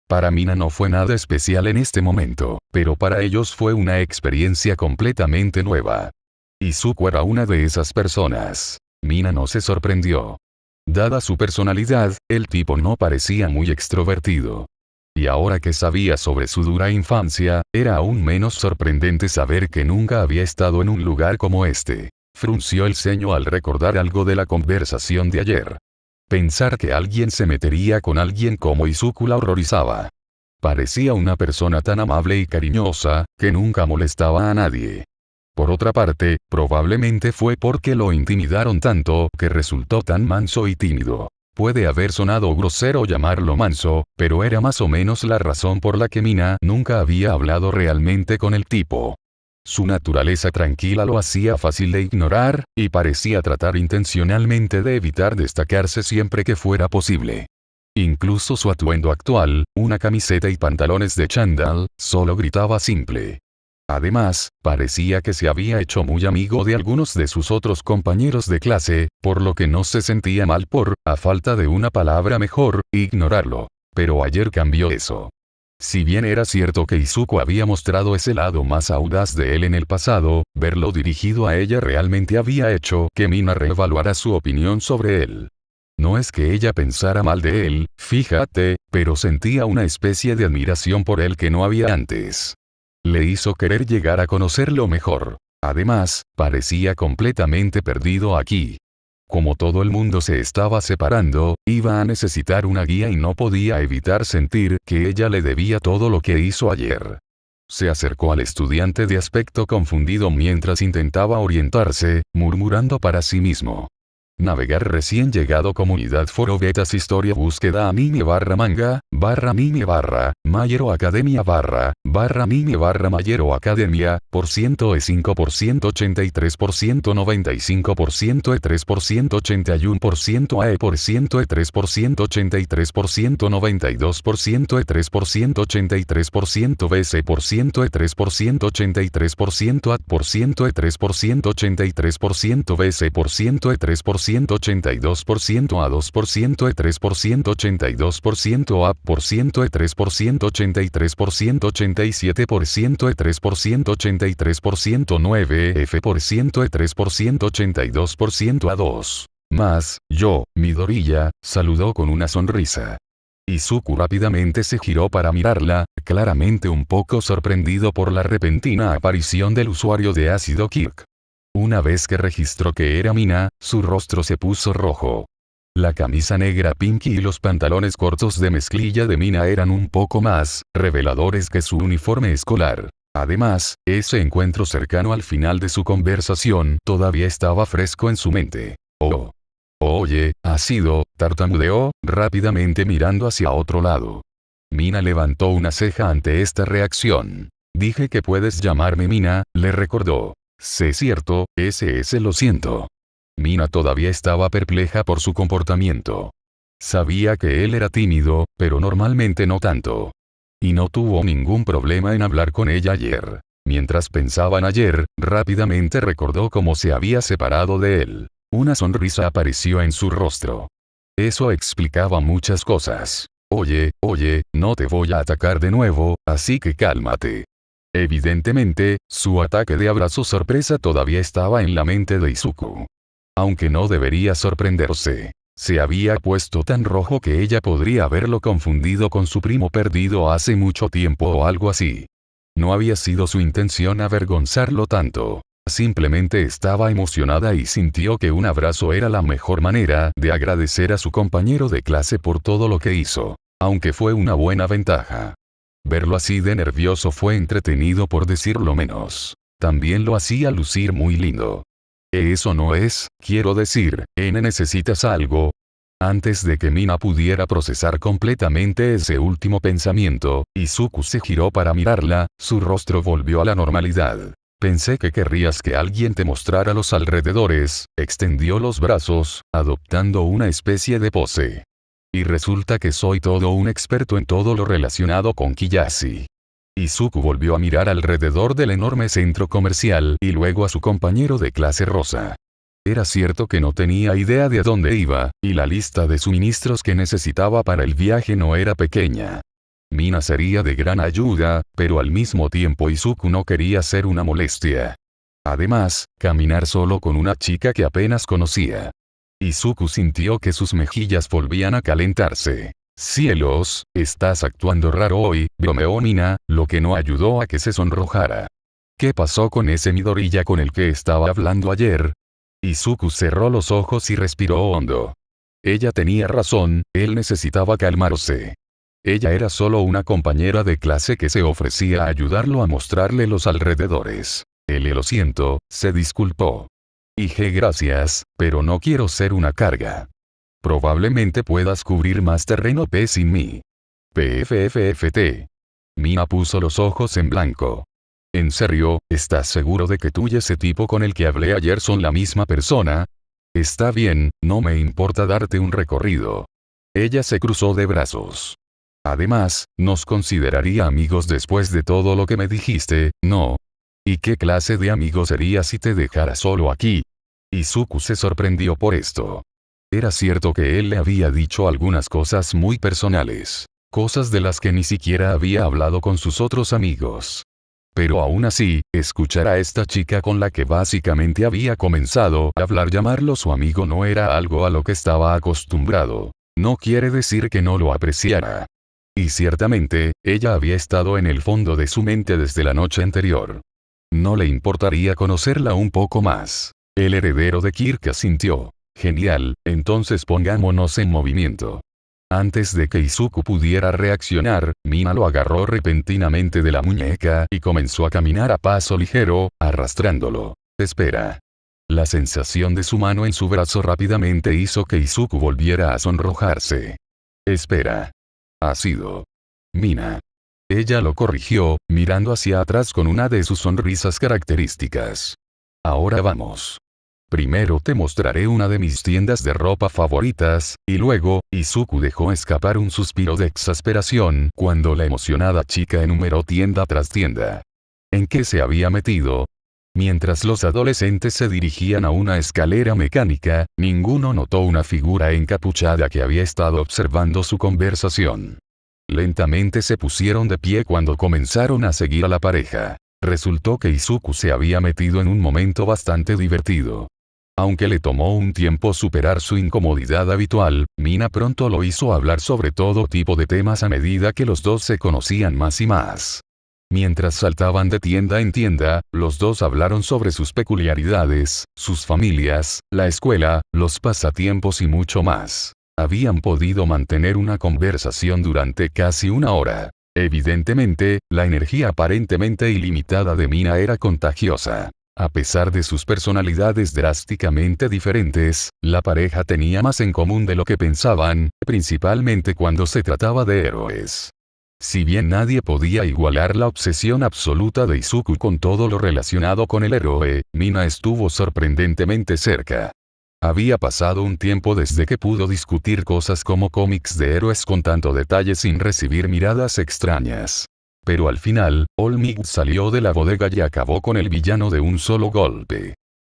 Speaker 1: Para Mina no fue nada especial en este momento, pero para ellos fue una experiencia completamente nueva. Izuku era una de esas personas. Mina no se sorprendió. Dada su personalidad, el tipo no parecía muy extrovertido. Y ahora que sabía sobre su dura infancia, era aún menos sorprendente saber que nunca había estado en un lugar como este. Frunció el ceño al recordar algo de la conversación de ayer. Pensar que alguien se metería con alguien como Izuku la horrorizaba. Parecía una persona tan amable y cariñosa, que nunca molestaba a nadie. Por otra parte, probablemente fue porque lo intimidaron tanto que resultó tan manso y tímido. Puede haber sonado grosero llamarlo manso, pero era más o menos la razón por la que Mina nunca había hablado realmente con el tipo. Su naturaleza tranquila lo hacía fácil de ignorar, y parecía tratar intencionalmente de evitar destacarse siempre que fuera posible. Incluso su atuendo actual, una camiseta y pantalones de chándal, solo gritaba simple. Además, parecía que se había hecho muy amigo de algunos de sus otros compañeros de clase, por lo que no se sentía mal por, a falta de una palabra mejor, ignorarlo. Pero ayer cambió eso. Si bien era cierto que Izuku había mostrado ese lado más audaz de él en el pasado, verlo dirigido a ella realmente había hecho que Mina reevaluara su opinión sobre él. No es que ella pensara mal de él, fíjate, pero sentía una especie de admiración por él que no había antes. Le hizo querer llegar a conocerlo mejor. Además, parecía completamente perdido aquí. Como todo el mundo se estaba separando, iba a necesitar una guía y no podía evitar sentir que ella le debía todo lo que hizo ayer. Se acercó al estudiante de aspecto confundido mientras intentaba orientarse, murmurando para sí mismo. Navegar recién llegado comunidad foro betas historia búsqueda anime /manga, /anime /mayero academia /anime /mayero academia, %E5% 83% 95% E3% 81% AE% E3% 83% 92% E3% 83% BC% E3% 83% AD% E3% 83% BC% E3% 82% A2% E3% 82% A% E3% 83% 87% E3% 83% 9% E3% 82% A2. Más, yo, Midoriya, saludó con una sonrisa. Izuku rápidamente se giró para mirarla, claramente un poco sorprendido por la repentina aparición del usuario de ácido Kirk. Una vez que registró que era Mina, su rostro se puso rojo. La camisa negra Pinky y los pantalones cortos de mezclilla de Mina eran un poco más reveladores que su uniforme escolar. Además, ese encuentro cercano al final de su conversación todavía estaba fresco en su mente. Oh. Oye, ácido, tartamudeó, rápidamente mirando hacia otro lado. Mina levantó una ceja ante esta reacción. Dije que puedes llamarme Mina, le recordó. Sé cierto, ese lo siento. Mina todavía estaba perpleja por su comportamiento. Sabía que él era tímido, pero normalmente no tanto. Y no tuvo ningún problema en hablar con ella ayer. Mientras pensaban ayer, rápidamente recordó cómo se había separado de él. Una sonrisa apareció en su rostro. Eso explicaba muchas cosas. Oye, no te voy a atacar de nuevo, así que cálmate. Evidentemente, su ataque de abrazo sorpresa todavía estaba en la mente de Izuku. Aunque no debería sorprenderse. Se había puesto tan rojo que ella podría haberlo confundido con su primo perdido hace mucho tiempo o algo así. No había sido su intención avergonzarlo tanto. Simplemente estaba emocionada y sintió que un abrazo era la mejor manera de agradecer a su compañero de clase por todo lo que hizo. Aunque fue una buena ventaja. Verlo así de nervioso fue entretenido por decirlo menos. También lo hacía lucir muy lindo. Eso no es, quiero decir, ¿necesitas algo? Antes de que Mina pudiera procesar completamente ese último pensamiento, Izuku se giró para mirarla, su rostro volvió a la normalidad. Pensé que querrías que alguien te mostrara los alrededores, extendió los brazos, adoptando una especie de pose. Y resulta que soy todo un experto en todo lo relacionado con Kiyashi. Izuku volvió a mirar alrededor del enorme centro comercial y luego a su compañero de clase Rosa. Era cierto que no tenía idea de a dónde iba, y la lista de suministros que necesitaba para el viaje no era pequeña. Mina sería de gran ayuda, pero al mismo tiempo Izuku no quería ser una molestia. Además, caminar solo con una chica que apenas conocía. Izuku sintió que sus mejillas volvían a calentarse. Cielos, estás actuando raro hoy, bromeó Mina, lo que no ayudó a que se sonrojara. ¿Qué pasó con ese Midoriya con el que estaba hablando ayer? Izuku cerró los ojos y respiró hondo. Ella tenía razón, él necesitaba calmarse. Ella era solo una compañera de clase que se ofrecía a ayudarlo a mostrarle los alrededores. Lo siento, se disculpó. Gracias, pero no quiero ser una carga. Probablemente puedas cubrir más terreno sin mí. PFFFT. Mina puso los ojos en blanco. ¿En serio, estás seguro de que tú y ese tipo con el que hablé ayer son la misma persona? Está bien, no me importa darte un recorrido. Ella se cruzó de brazos. Además, nos consideraría amigos después de todo lo que me dijiste, ¿no? ¿Y qué clase de amigo sería si te dejara solo aquí? Izuku se sorprendió por esto. Era cierto que él le había dicho algunas cosas muy personales. Cosas de las que ni siquiera había hablado con sus otros amigos. Pero aún así, escuchar a esta chica con la que básicamente había comenzado a hablar llamarlo su amigo no era algo a lo que estaba acostumbrado. No quiere decir que no lo apreciara. Y ciertamente, ella había estado en el fondo de su mente desde la noche anterior. No le importaría conocerla un poco más. El heredero de Kirk asintió. Genial, entonces pongámonos en movimiento. Antes de que Izuku pudiera reaccionar, Mina lo agarró repentinamente de la muñeca y comenzó a caminar a paso ligero, arrastrándolo. Espera. La sensación de su mano en su brazo rápidamente hizo que Izuku volviera a sonrojarse. Espera. Ha sido. Mina. Ella lo corrigió, mirando hacia atrás con una de sus sonrisas características. Ahora vamos. Primero te mostraré una de mis tiendas de ropa favoritas, y luego, Izuku dejó escapar un suspiro de exasperación cuando la emocionada chica enumeró tienda tras tienda. ¿En qué se había metido? Mientras los adolescentes se dirigían a una escalera mecánica, ninguno notó una figura encapuchada que había estado observando su conversación. Lentamente se pusieron de pie cuando comenzaron a seguir a la pareja. Resultó que Izuku se había metido en un momento bastante divertido. Aunque le tomó un tiempo superar su incomodidad habitual, Mina pronto lo hizo hablar sobre todo tipo de temas a medida que los dos se conocían más y más. Mientras saltaban de tienda en tienda, los dos hablaron sobre sus peculiaridades, sus familias, la escuela, los pasatiempos y mucho más. Habían podido mantener una conversación durante casi una hora. Evidentemente, la energía aparentemente ilimitada de Mina era contagiosa. A pesar de sus personalidades drásticamente diferentes, la pareja tenía más en común de lo que pensaban, principalmente cuando se trataba de héroes. Si bien nadie podía igualar la obsesión absoluta de Izuku con todo lo relacionado con el héroe, Mina estuvo sorprendentemente cerca. Había pasado un tiempo desde que pudo discutir cosas como cómics de héroes con tanto detalle sin recibir miradas extrañas. Pero al final, All Might salió de la bodega y acabó con el villano de un solo golpe.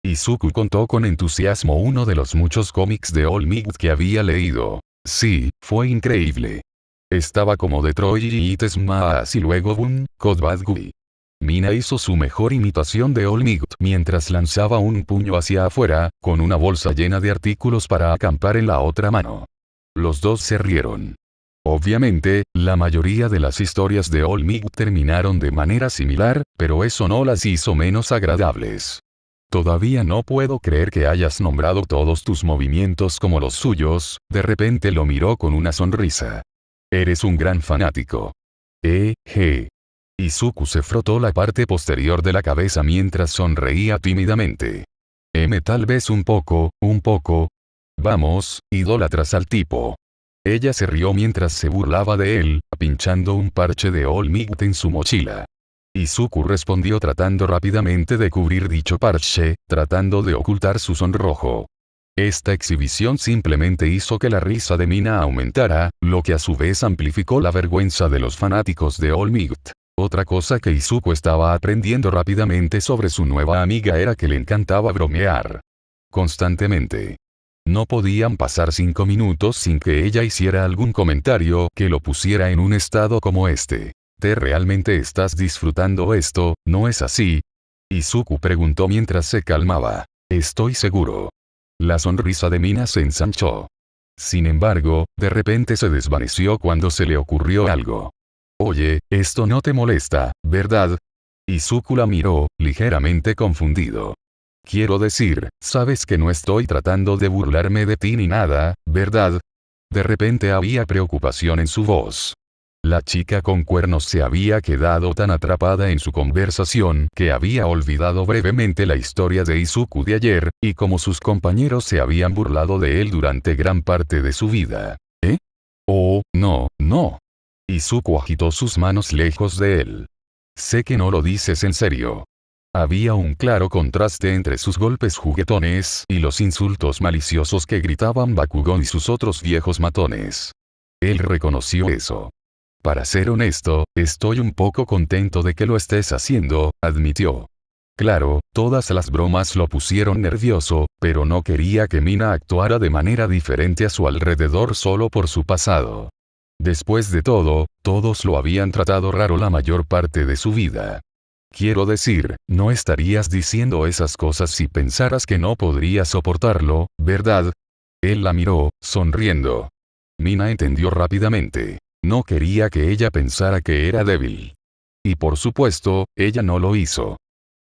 Speaker 1: Izuku contó con entusiasmo uno de los muchos cómics de All Might que había leído. Sí, fue increíble. Estaba como Detroit y It Smash y luego Boom, Code Bad Guy. Mina hizo su mejor imitación de All Might mientras lanzaba un puño hacia afuera, con una bolsa llena de artículos para acampar en la otra mano. Los dos se rieron. Obviamente, la mayoría de las historias de All Might terminaron de manera similar, pero eso no las hizo menos agradables. Todavía no puedo creer que hayas nombrado todos tus movimientos como los suyos, de repente lo miró con una sonrisa. Eres un gran fanático. Izuku se frotó la parte posterior de la cabeza mientras sonreía tímidamente. Tal vez un poco. Vamos, idólatras al tipo. Ella se rió mientras se burlaba de él, pinchando un parche de All Might en su mochila. Izuku respondió tratando rápidamente de cubrir dicho parche, tratando de ocultar su sonrojo. Esta exhibición simplemente hizo que la risa de Mina aumentara, lo que a su vez amplificó la vergüenza de los fanáticos de All Might. Otra cosa que Izuku estaba aprendiendo rápidamente sobre su nueva amiga era que le encantaba bromear. Constantemente. No podían pasar 5 minutos sin que ella hiciera algún comentario que lo pusiera en un estado como este. ¿Te realmente estás disfrutando esto, no es así? Izuku preguntó mientras se calmaba. Estoy seguro. La sonrisa de Mina se ensanchó. Sin embargo, de repente se desvaneció cuando se le ocurrió algo. Oye, esto no te molesta, ¿verdad? Izuku la miró, ligeramente confundido. Quiero decir, sabes que no estoy tratando de burlarme de ti ni nada, ¿verdad? De repente había preocupación en su voz. La chica con cuernos se había quedado tan atrapada en su conversación que había olvidado brevemente la historia de Izuku de ayer, y como sus compañeros se habían burlado de él durante gran parte de su vida. Oh, no. Izuku agitó sus manos lejos de él. Sé que no lo dices en serio. Había un claro contraste entre sus golpes juguetones y los insultos maliciosos que gritaban Bakugan y sus otros viejos matones. Él reconoció eso. Para ser honesto, estoy un poco contento de que lo estés haciendo, admitió. Claro, todas las bromas lo pusieron nervioso, pero no quería que Mina actuara de manera diferente a su alrededor solo por su pasado. Después de todo, todos lo habían tratado raro la mayor parte de su vida. Quiero decir, no estarías diciendo esas cosas si pensaras que no podrías soportarlo, ¿verdad? Él la miró, sonriendo. Mina entendió rápidamente. No quería que ella pensara que era débil. Y por supuesto, ella no lo hizo.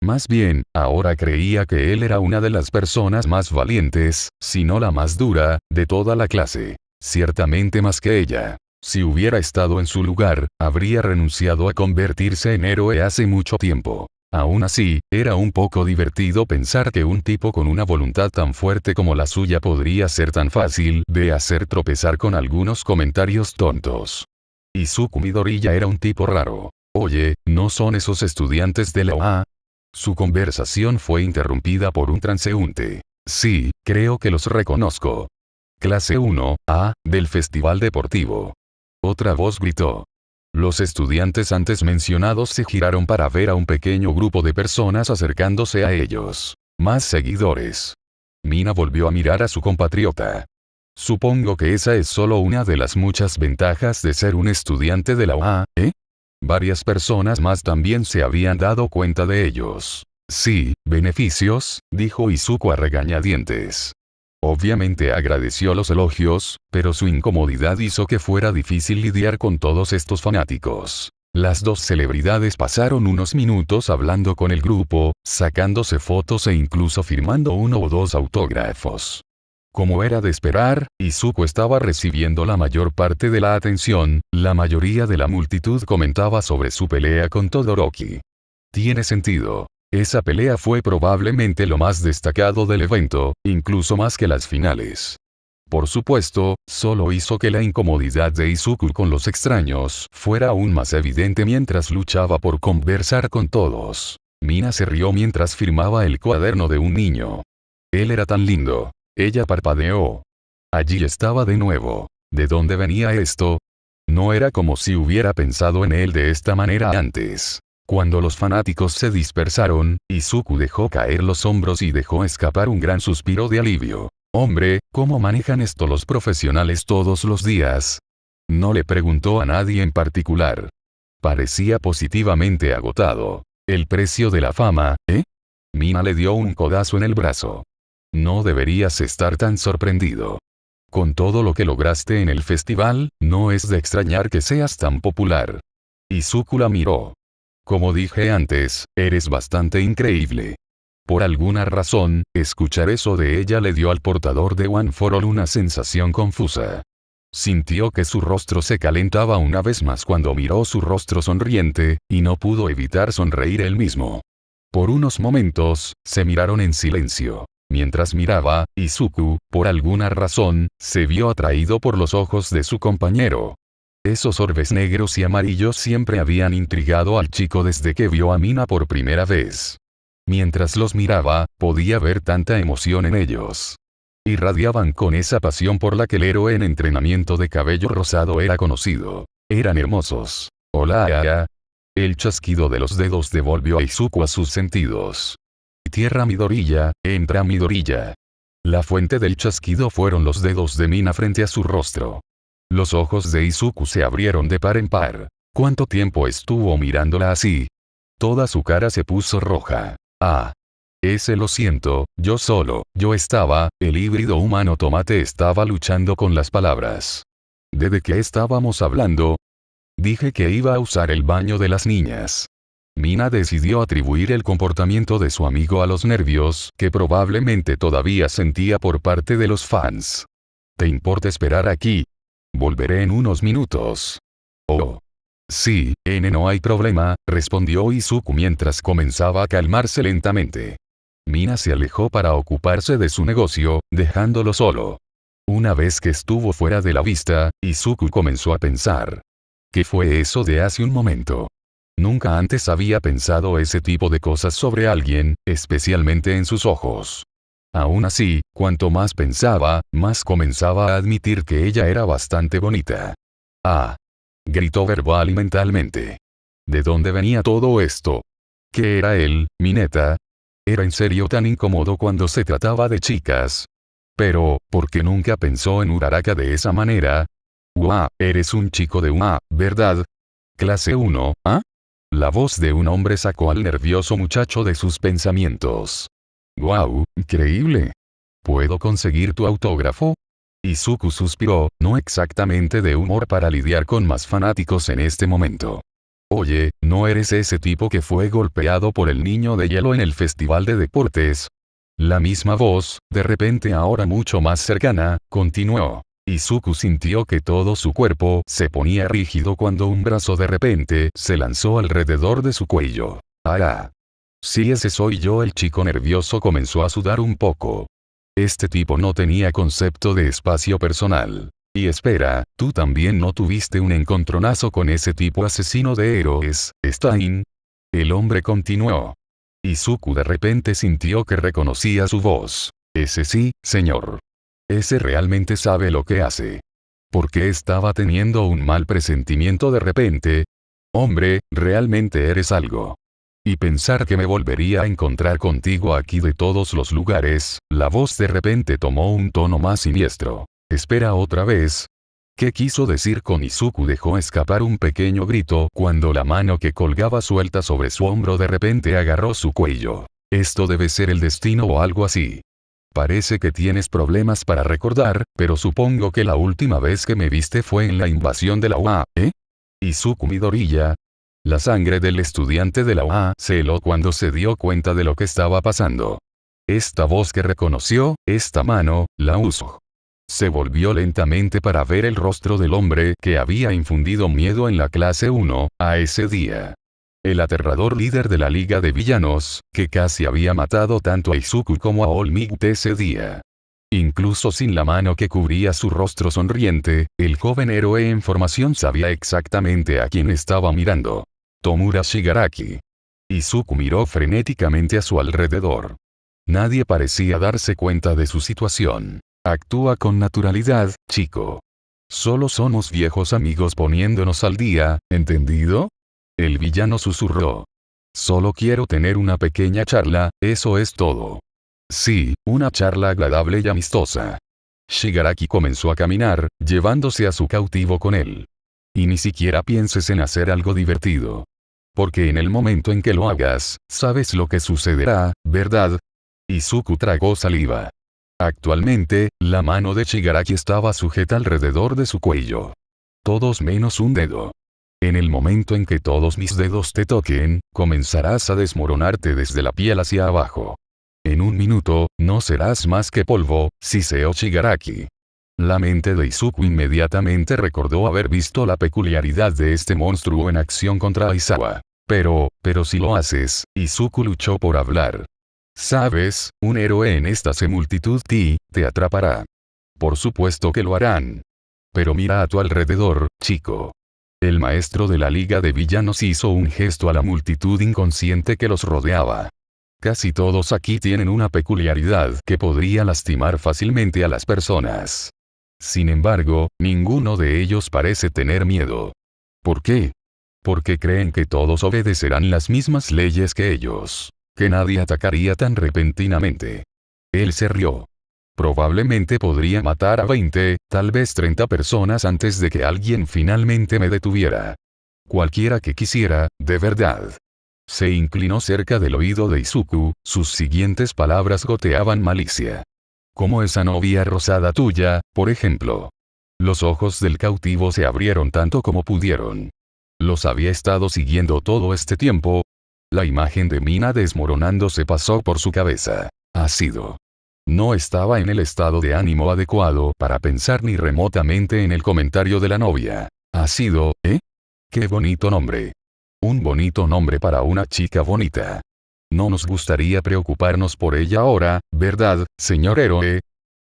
Speaker 1: Más bien, ahora creía que él era una de las personas más valientes, si no la más dura, de toda la clase. Ciertamente más que ella. Si hubiera estado en su lugar, habría renunciado a convertirse en héroe hace mucho tiempo. Aún así, era un poco divertido pensar que un tipo con una voluntad tan fuerte como la suya podría ser tan fácil de hacer tropezar con algunos comentarios tontos. Izuku Midoriya era un tipo raro. Oye, ¿no son esos estudiantes de la OA? Su conversación fue interrumpida por un transeúnte. Sí, creo que los reconozco. Clase 1, A, del Festival Deportivo. Otra voz gritó. Los estudiantes antes mencionados se giraron para ver a un pequeño grupo de personas acercándose a ellos. Más seguidores. Mina volvió a mirar a su compatriota. Supongo que esa es solo una de las muchas ventajas de ser un estudiante de la UA, ¿eh? Varias personas más también se habían dado cuenta de ellos. Sí, beneficios, dijo Izuku a regañadientes. Obviamente agradeció los elogios, pero su incomodidad hizo que fuera difícil lidiar con todos estos fanáticos. Las dos celebridades pasaron unos minutos hablando con el grupo, sacándose fotos e incluso firmando uno o dos autógrafos. Como era de esperar, Izuku estaba recibiendo la mayor parte de la atención, la mayoría de la multitud comentaba sobre su pelea con Todoroki. Tiene sentido. Esa pelea fue probablemente lo más destacado del evento, incluso más que las finales. Por supuesto, solo hizo que la incomodidad de Izuku con los extraños fuera aún más evidente mientras luchaba por conversar con todos. Mina se rió mientras firmaba el cuaderno de un niño. Él era tan lindo. Ella parpadeó. Allí estaba de nuevo. ¿De dónde venía esto? No era como si hubiera pensado en él de esta manera antes. Cuando los fanáticos se dispersaron, Izuku dejó caer los hombros y dejó escapar un gran suspiro de alivio. Hombre, ¿cómo manejan esto los profesionales todos los días? No le preguntó a nadie en particular. Parecía positivamente agotado. ¿El precio de la fama, eh? Mina le dio un codazo en el brazo. No deberías estar tan sorprendido. Con todo lo que lograste en el festival, no es de extrañar que seas tan popular. Izuku la miró. Como dije antes, eres bastante increíble. Por alguna razón, escuchar eso de ella le dio al portador de One for All una sensación confusa. Sintió que su rostro se calentaba una vez más cuando miró su rostro sonriente, y no pudo evitar sonreír él mismo. Por unos momentos, se miraron en silencio. Mientras miraba, Izuku, por alguna razón, se vio atraído por los ojos de su compañero. Esos orbes negros y amarillos siempre habían intrigado al chico desde que vio a Mina por primera vez. Mientras los miraba, podía ver tanta emoción en ellos. Irradiaban con esa pasión por la que el héroe en entrenamiento de cabello rosado era conocido. Eran hermosos. Hola. El chasquido de los dedos devolvió a Izuku a sus sentidos. Tierra Midoriya, entra Midoriya. La fuente del chasquido fueron los dedos de Mina frente a su rostro. Los ojos de Izuku se abrieron de par en par. ¿Cuánto tiempo estuvo mirándola así? Toda su cara se puso roja. Ah. Lo siento, yo estaba, el híbrido humano tomate estaba luchando con las palabras. ¿De qué estábamos hablando? Dije que iba a usar el baño de las niñas. Mina decidió atribuir el comportamiento de su amigo a los nervios que probablemente todavía sentía por parte de los fans. ¿Te importa esperar aquí? Volveré en unos minutos. Oh. Sí, no hay problema, respondió Izuku mientras comenzaba a calmarse lentamente. Mina se alejó para ocuparse de su negocio, dejándolo solo. Una vez que estuvo fuera de la vista, Izuku comenzó a pensar. ¿Qué fue eso de hace un momento? Nunca antes había pensado ese tipo de cosas sobre alguien, especialmente en sus ojos. Aún así, cuanto más pensaba, más comenzaba a admitir que ella era bastante bonita. Ah. Gritó verbal y mentalmente. ¿De dónde venía todo esto? ¿Qué era él, Mineta? ¿Era en serio tan incómodo cuando se trataba de chicas? Pero, ¿por qué nunca pensó en Uraraka de esa manera? Eres un chico de UA, ¿verdad? Clase 1, ¿ah? La voz de un hombre sacó al nervioso muchacho de sus pensamientos. ¡Guau, increíble! ¿Puedo conseguir tu autógrafo? Izuku suspiró, no exactamente de humor para lidiar con más fanáticos en este momento. Oye, ¿no eres ese tipo que fue golpeado por el niño de hielo en el festival de deportes? La misma voz, de repente ahora mucho más cercana, continuó. Izuku sintió que todo su cuerpo se ponía rígido cuando un brazo de repente se lanzó alrededor de su cuello. ¡Ah! Sí, ese soy yo. El chico nervioso comenzó a sudar un poco. Este tipo no tenía concepto de espacio personal. Y espera, ¿tú también no tuviste un encontronazo con ese tipo asesino de héroes, Stein? El hombre continuó. Izuku de repente sintió que reconocía su voz. Ese sí, señor. Ese realmente sabe lo que hace. ¿Por qué estaba teniendo un mal presentimiento de repente? Hombre, realmente eres algo. Y pensar que me volvería a encontrar contigo aquí de todos los lugares, la voz de repente tomó un tono más siniestro. Espera otra vez. ¿Qué quiso decir con Izuku? Dejó escapar un pequeño grito cuando la mano que colgaba suelta sobre su hombro de repente agarró su cuello. Esto debe ser el destino o algo así. Parece que tienes problemas para recordar, pero supongo que la última vez que me viste fue en la invasión de la UA, ¿eh? Izuku Midoriya. La sangre del estudiante de la UA se heló cuando se dio cuenta de lo que estaba pasando. Esta voz que reconoció, esta mano, la usó. Se volvió lentamente para ver el rostro del hombre que había infundido miedo en la clase 1, a ese día. El aterrador líder de la Liga de Villanos, que casi había matado tanto a Izuku como a All Might ese día. Incluso sin la mano que cubría su rostro sonriente, el joven héroe en formación sabía exactamente a quién estaba mirando. Tomura Shigaraki. Izuku miró frenéticamente a su alrededor. Nadie parecía darse cuenta de su situación. Actúa con naturalidad, chico. Solo somos viejos amigos poniéndonos al día, ¿entendido? El villano susurró. Solo quiero tener una pequeña charla, eso es todo. Sí, una charla agradable y amistosa. Shigaraki comenzó a caminar, llevándose a su cautivo con él. Y ni siquiera pienses en hacer algo divertido. Porque en el momento en que lo hagas, sabes lo que sucederá, ¿verdad? Izuku tragó saliva. Actualmente, la mano de Shigaraki estaba sujeta alrededor de su cuello. Todos menos un dedo. En el momento en que todos mis dedos te toquen, comenzarás a desmoronarte desde la piel hacia abajo. En un minuto, no serás más que polvo, Siseo Shigaraki. La mente de Izuku inmediatamente recordó haber visto la peculiaridad de este monstruo en acción contra Aizawa. Pero si lo haces, Izuku luchó por hablar. Sabes, un héroe en esta multitud te atrapará. Por supuesto que lo harán. Pero mira a tu alrededor, chico. El maestro de la Liga de Villanos hizo un gesto a la multitud inconsciente que los rodeaba. Casi todos aquí tienen una peculiaridad que podría lastimar fácilmente a las personas. Sin embargo, ninguno de ellos parece tener miedo. ¿Por qué? Porque creen que todos obedecerán las mismas leyes que ellos. Que nadie atacaría tan repentinamente. Él se rió. Probablemente podría matar a 20, tal vez 30 personas antes de que alguien finalmente me detuviera. Cualquiera que quisiera, de verdad. Se inclinó cerca del oído de Izuku, sus siguientes palabras goteaban malicia. Como esa novia rosada tuya, por ejemplo. Los ojos del cautivo se abrieron tanto como pudieron. Los había estado siguiendo todo este tiempo. La imagen de Mina desmoronándose pasó por su cabeza. Ácido. No estaba en el estado de ánimo adecuado para pensar ni remotamente en el comentario de la novia. Ácido, ¿eh? ¡Qué bonito nombre! Un bonito nombre para una chica bonita. No nos gustaría preocuparnos por ella ahora, ¿verdad, señor héroe?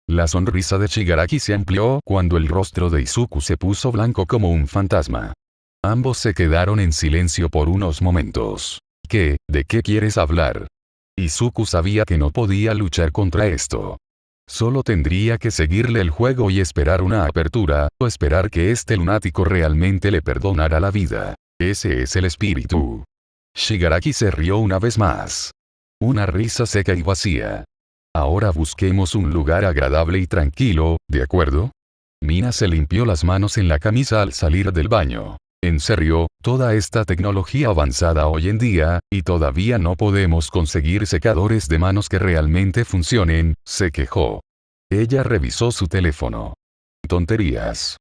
Speaker 1: La sonrisa de Shigaraki se amplió cuando el rostro de Izuku se puso blanco como un fantasma. Ambos se quedaron en silencio por unos momentos. ¿De qué quieres hablar? Izuku sabía que no podía luchar contra esto. Solo tendría que seguirle el juego y esperar una apertura, o esperar que este lunático realmente le perdonara la vida. Ese es el espíritu. Shigaraki se rió una vez más. Una risa seca y vacía. Ahora busquemos un lugar agradable y tranquilo, ¿de acuerdo? Mina se limpió las manos en la camisa al salir del baño. En serio, toda esta tecnología avanzada hoy en día, y todavía no podemos conseguir secadores de manos que realmente funcionen, se quejó. Ella revisó su teléfono. Tonterías.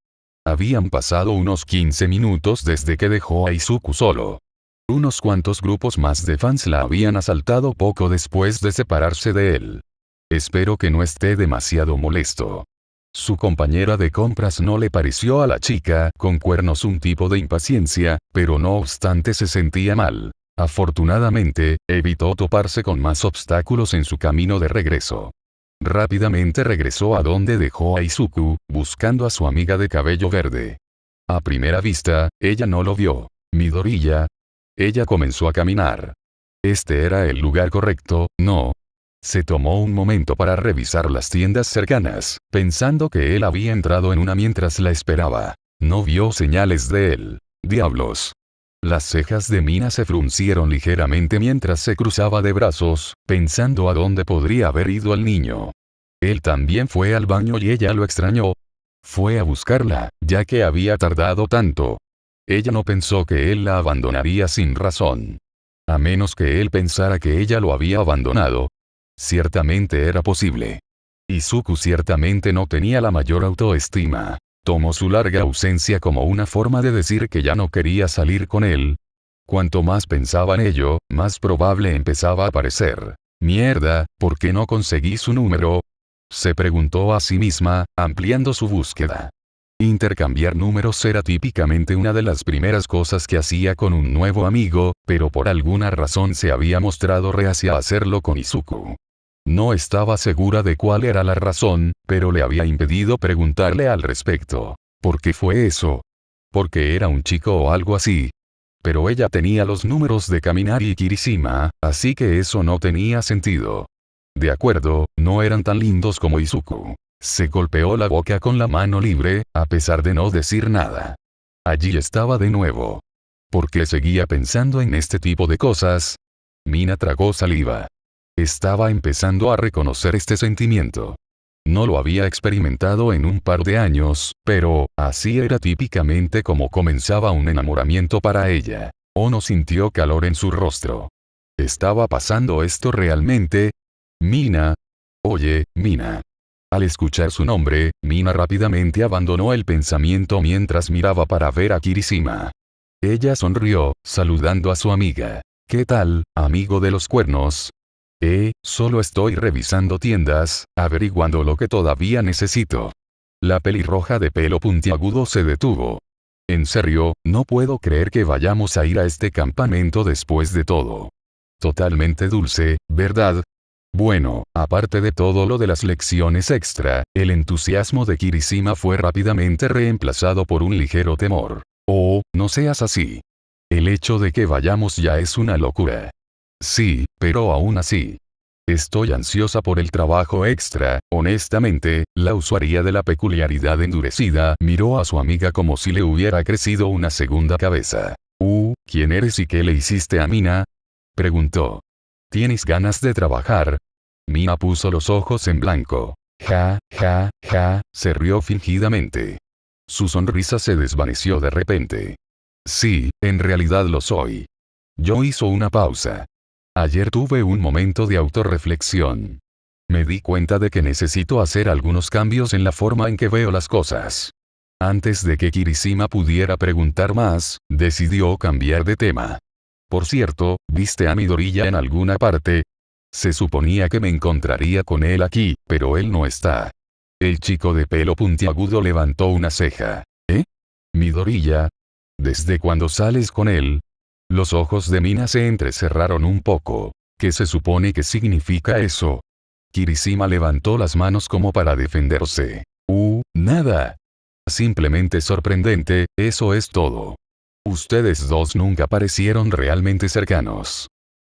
Speaker 1: Habían pasado unos 15 minutos desde que dejó a Izuku solo. Unos cuantos grupos más de fans la habían asaltado poco después de separarse de él. Espero que no esté demasiado molesto. Su compañera de compras no le pareció a la chica con cuernos un tipo de impaciencia, pero no obstante se sentía mal. Afortunadamente, evitó toparse con más obstáculos en su camino de regreso. Rápidamente regresó a donde dejó a Izuku, buscando a su amiga de cabello verde. A primera vista, ella no lo vio. Midoriya. Ella comenzó a caminar. Este era el lugar correcto, ¿no? Se tomó un momento para revisar las tiendas cercanas, pensando que él había entrado en una mientras la esperaba. No vio señales de él. Diablos. Las cejas de Mina se fruncieron ligeramente mientras se cruzaba de brazos, pensando a dónde podría haber ido el niño. Él también fue al baño y ella lo extrañó. Fue a buscarla, ya que había tardado tanto. Ella no pensó que él la abandonaría sin razón. A menos que él pensara que ella lo había abandonado. Ciertamente era posible. Izuku ciertamente no tenía la mayor autoestima. Tomó su larga ausencia como una forma de decir que ya no quería salir con él. Cuanto más pensaba en ello, más probable empezaba a parecer. Mierda, ¿por qué no conseguí su número? Se preguntó a sí misma, ampliando su búsqueda. Intercambiar números era típicamente una de las primeras cosas que hacía con un nuevo amigo, pero por alguna razón se había mostrado reacia a hacerlo con Izuku. No estaba segura de cuál era la razón, pero le había impedido preguntarle al respecto. ¿Por qué fue eso? ¿Porque era un chico o algo así? Pero ella tenía los números de Kaminari y Kirishima, así que eso no tenía sentido. De acuerdo, no eran tan lindos como Izuku. Se golpeó la boca con la mano libre, a pesar de no decir nada. Allí estaba de nuevo. ¿Por qué seguía pensando en este tipo de cosas? Mina tragó saliva. Estaba empezando a reconocer este sentimiento. No lo había experimentado en un par de años, pero, así era típicamente como comenzaba un enamoramiento para ella. Ono sintió calor en su rostro. ¿Estaba pasando esto realmente? Mina. Oye, Mina. Al escuchar su nombre, Mina rápidamente abandonó el pensamiento mientras miraba para ver a Kirishima. Ella sonrió, saludando a su amiga. ¿Qué tal, amigo de los cuernos? Solo estoy revisando tiendas, averiguando lo que todavía necesito. La pelirroja de pelo puntiagudo se detuvo. En serio, no puedo creer que vayamos a ir a este campamento después de todo. Totalmente dulce, ¿verdad? Bueno, aparte de todo lo de las lecciones extra, el entusiasmo de Kirishima fue rápidamente reemplazado por un ligero temor. Oh, no seas así. El hecho de que vayamos ya es una locura. Sí, pero aún así. Estoy ansiosa por el trabajo extra. Honestamente, la usuaria de la peculiaridad endurecida miró a su amiga como si le hubiera crecido una segunda cabeza. ¿Quién eres y qué le hiciste a Mina? Preguntó. ¿Tienes ganas de trabajar? Mina puso los ojos en blanco. Ja, se rió fingidamente. Su sonrisa se desvaneció de repente. Sí, en realidad lo soy. Yo hizo una pausa. Ayer tuve un momento de autorreflexión. Me di cuenta de que necesito hacer algunos cambios en la forma en que veo las cosas. Antes de que Kirishima pudiera preguntar más, decidió cambiar de tema. Por cierto, ¿viste a Midoriya en alguna parte? Se suponía que me encontraría con él aquí, pero él no está. El chico de pelo puntiagudo levantó una ceja. ¿Midoriya? ¿Desde cuándo sales con él? Los ojos de Mina se entrecerraron un poco. ¿Qué se supone que significa eso? Kirishima levantó las manos como para defenderse. Nada. Simplemente sorprendente, eso es todo. Ustedes dos nunca parecieron realmente cercanos.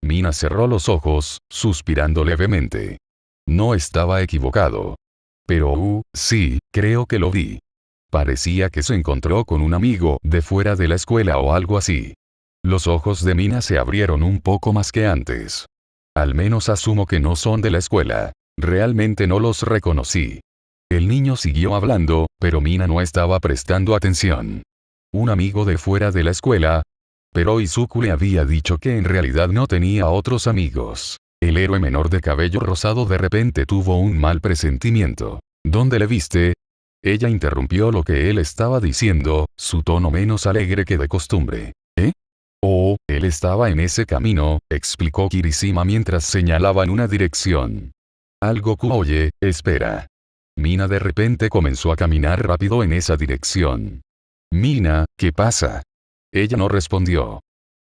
Speaker 1: Mina cerró los ojos, suspirando levemente. No estaba equivocado. Pero, sí, creo que lo vi. Parecía que se encontró con un amigo de fuera de la escuela o algo así. Los ojos de Mina se abrieron un poco más que antes. Al menos asumo que no son de la escuela. Realmente no los reconocí. El niño siguió hablando, pero Mina no estaba prestando atención. Un amigo de fuera de la escuela. Pero Izuku le había dicho que en realidad no tenía otros amigos. El héroe menor de cabello rosado de repente tuvo un mal presentimiento. ¿Dónde le viste? Ella interrumpió lo que él estaba diciendo, su tono menos alegre que de costumbre. Él estaba en ese camino, explicó Kirishima mientras señalaba en una dirección. Oye, espera. Mina de repente comenzó a caminar rápido en esa dirección. Mina, ¿qué pasa? Ella no respondió.